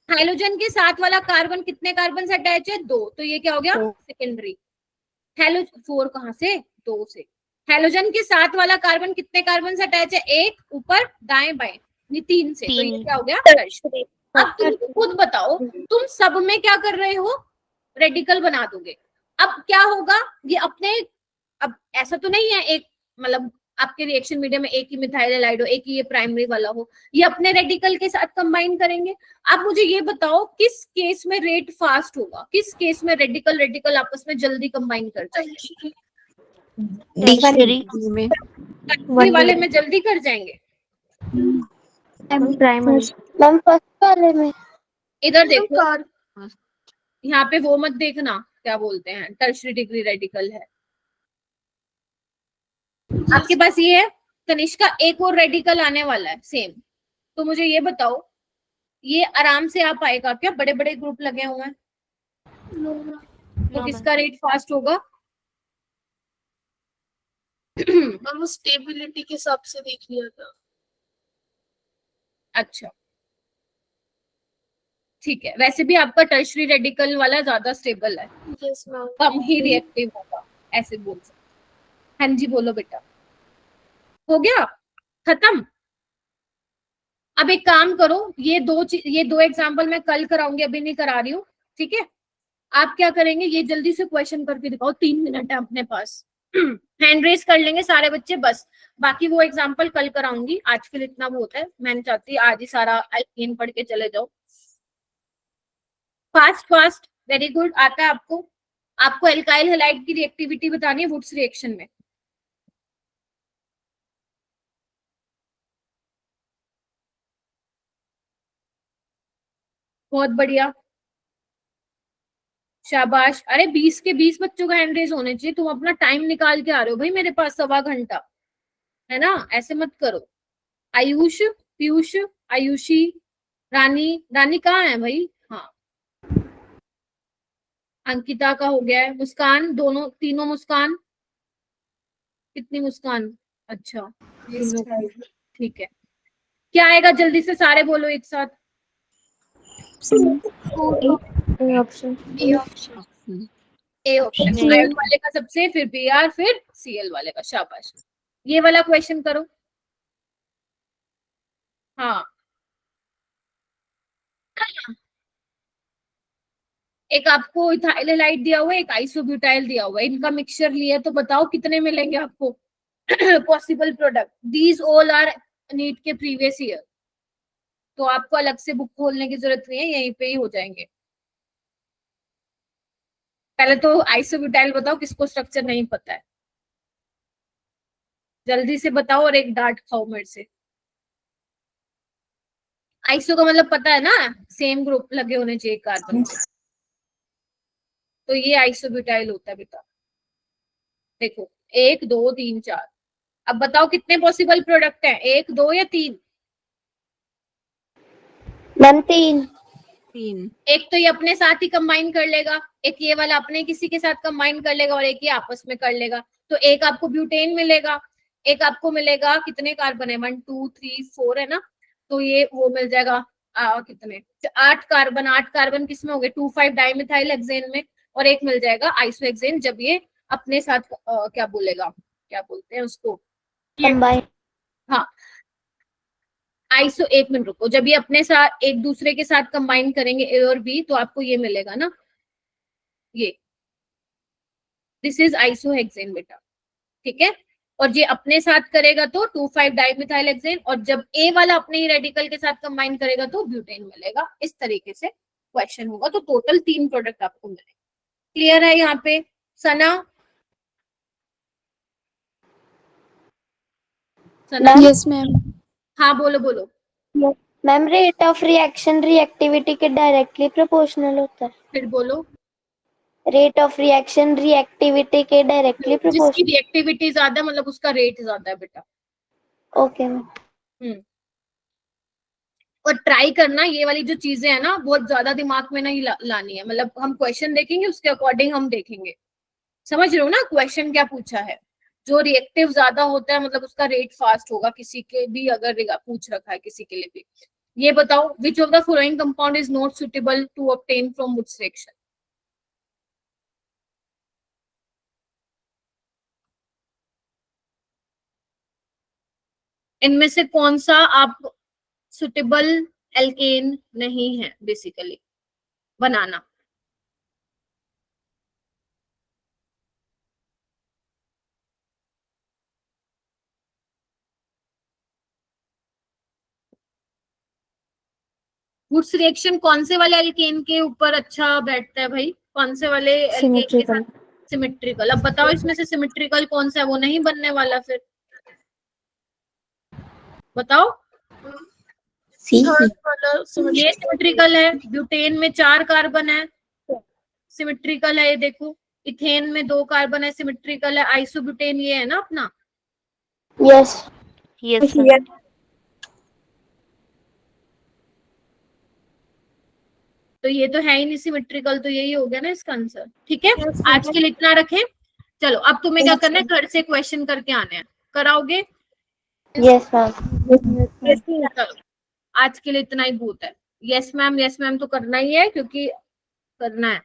हाइड्रोजन के साथ वाला कार्बन कितने कार्बन से अटैच है, 2, तो ये क्या हो गया, सेकेंडरी। हेलोजन 4 कहां से, 2 से। हेलोजन के साथ वाला कार्बन कितने कार्बन से अटैच है, 1, ऊपर दाएं बाएं, 3 से, तो ये क्या हो गया, टर्शरी। अब तुम खुद बताओ, तुम सब में क्या कर रहे हो, रेडिकल बना दोगे। अब क्या होगा, ये अपने, अब ऐसा तो नहीं है एक, मतलब आपके रिएक्शन मीडियम में एक ही मिथाइल हैलाइड हो, एक ही ये प्राइमरी वाला हो, ये अपने रेडिकल के साथ कंबाइन करेंगे। आप मुझे ये बताओ, किस केस में रेट फास्ट होगा, किस केस में रेडिकल रेडिकल आपस में जल्दी कंबाइन कर जाएंगे, टर्शरी वाले में जल्दी कर जाएंगे। प्राइमरी मैम फर्स्ट वाले में इधर देखो, यहाँ पे वो मत देखना, क्या बोलते हैं, टर्शरी डिग्री रेडिकल है आपके पास, ये है तनिष्का, एक और रेडिकल आने वाला है सेम, तो मुझे ये बताओ, ये आराम से आ पाएगा क्या, बड़े बड़े ग्रुप लगे हुए हैं, तो किसका रेट फास्ट होगा, और वो स्टेबिलिटी के हिसाब से देख लिया था। अच्छा ठीक है, वैसे भी आपका टर्शरी रेडिकल वाला ज्यादा स्टेबल है, यस मैम। कम ही रिएक्टिव होगा, ऐसे बोल सकते। हाँ जी बोलो बेटा, हो गया खत्म। अब एक काम करो, ये दो एग्जाम्पल मैं कल कराऊंगी, अभी नहीं करा रही हूँ, ठीक है। आप क्या करेंगे, ये जल्दी से क्वेश्चन करके दिखाओ, 3 मिनट है अपने पास। हैंड रेस कर लेंगे सारे बच्चे बस, बाकी वो एग्जाम्पल कल कराऊंगी, आज के लिए इतना बहुत है, मैं नहीं चाहती आज ही सारा एल्कीन पढ़ के चले जाओ। फास्ट फास्ट, वेरी गुड, आता है आपको। आपको एल्काइल हैलाइड की रिएक्टिविटी बतानी है वुड्स रिएक्शन में। बहुत बढ़िया, शाबाश। अरे 20 के 20 बच्चों का हैंड रेज होने चाहिए, तुम अपना टाइम निकाल के आ रहे हो भाई मेरे पास, 1.25 घंटा है ना, ऐसे मत करो। आयुष, पीयूष, आयुषी, रानी, रानी कहाँ है भाई, हाँ, अंकिता का हो गया है, मुस्कान, दोनों तीनों मुस्कान, कितनी मुस्कान, अच्छा ठीक है। क्या आएगा, जल्दी से सारे बोलो एक साथ। ऑप्शन ए ऑप्शन, आयन वाले का सबसे, फिर बी आर, फिर सीएल वाले का, शाबाश। ये वाला क्वेश्चन करो, हाँ। एक आपको इथाइल हैलाइड दिया हुआ है, एक आइसोब्यूटाइल दिया हुआ है, इनका मिक्सचर लिया, तो बताओ कितने मिलेंगे आपको possible product. These all are NEET के प्रीवियस ईयर, तो आपको अलग से बुक खोलने की जरूरत नहीं है, यहीं पे ही हो जाएंगे। पहले तो आइसोब्यूटाइल बताओ, किसको स्ट्रक्चर नहीं पता है, जल्दी से बताओ, और एक डांट खाओ मेरे से। आइसो का मतलब पता है ना, सेम ग्रुप लगे होने चाहिए कार्बन, तो ये आइसोब्यूटाइल होता है बेटा। देखो 1 2 3 4, अब बताओ कितने पॉसिबल प्रोडक्ट हैं, 1 2 या 3? मैम 3। एक तो ये अपने साथ ही कंबाइन कर लेगा, एक ये वाला अपने किसी के साथ कंबाइन कर लेगा, और एक ये आपस में कर लेगा, तो एक आपको ब्यूटेन मिलेगा, एक आपको मिलेगा, कितने कार्बन है, 1 2 3 4 है ना, तो ये वो मिल जाएगा कितने, 8 कार्बन। 8 कार्बन किसमें हो गए, 2,5 डाइमिथाइल हेक्सेन में, और एक मिल जाएगा आइसोहेक्सेन, जब ये अपने साथ क्या बोलेगा, क्या बोलते हैं उसको, कंबाइन। हाँ आइसो, एक मिनट रुको, जब ये अपने साथ एक दूसरे के साथ कंबाइन करेंगे ए और बी, तो आपको ये मिलेगा ना, ये दिस इज आइसोहेक्सेन बेटा, ठीक है। और ये अपने साथ करेगा तो 2,5 डाइमिथाइल हेक्सेन, और जब ए वाला अपने ही रेडिकल के साथ कंबाइन करेगा तो ब्यूटेन मिलेगा। इस तरीके से क्वेश्चन होगा, तो टोटल 3 प्रोडक्ट आपको मिलेंगे। क्लियर है यहाँ पे सना? सना Yes, ma'am. हाँ बोलो बोलो। Ma'am rate of reaction reactivity के डायरेक्टली प्रोपोर्शनल होता है। फिर बोलो। रेट ऑफ रिएक्शन रिएक्टिविटी के डायरेक्टली जिसकी प्रोपोर्शनल। रिएक्टिविटी ज्यादा है मतलब उसका रेट ज्यादा है बेटा। Okay ma'am. और ट्राई करना ये वाली जो चीजें है ना बहुत ज्यादा दिमाग में नहीं लानी है, मतलब हम क्वेश्चन देखेंगे उसके अकॉर्डिंग हम देखेंगे, समझ रहे हो ना क्वेश्चन क्या पूछा है। जो रिएक्टिव ज्यादा होता है मतलब उसका रेट फास्ट होगा, किसी के भी अगर पूछ रखा है किसी के लिए भी। ये बताओ which of the following compound is not suitable to obtain from Wurtz reaction. इनमें से कौन सा आप सुटेबल एल्केन नहीं है बेसिकली बनाना। वुड्स रिएक्शन कौन से वाले एल्केन के ऊपर अच्छा बैठता है भाई, कौन से वाले एल्केन के साथ? सिमेट्रिकल। अब बताओ इसमें से सिमेट्रिकल कौन सा है, वो नहीं बनने वाला फिर बताओ। C. ये सिमेट्रिकल है, ब्यूटेन में 4 कार्बन है सिमेट्रिकल है, ये देखो इथेन में 2 कार्बन है सिमेट्रिकल है, आइसोब्यूटेन ये है ना अपना। यस यस तो ये तो है ही नहीं सिमेट्रिकल, तो यही हो गया ना इसका आंसर। ठीक है आज के लिए इतना रखें। चलो अब तुम्हें क्या करना है, घर से क्वेश्चन करके आने हैं, कराओगे? Yes ma'am. चलो आज के लिए इतना ही बहुत है। यस मैम तो करना ही है क्योंकि करना है।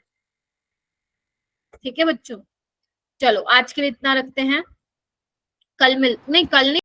ठीक है बच्चों, चलो आज के लिए इतना रखते हैं। कल नहीं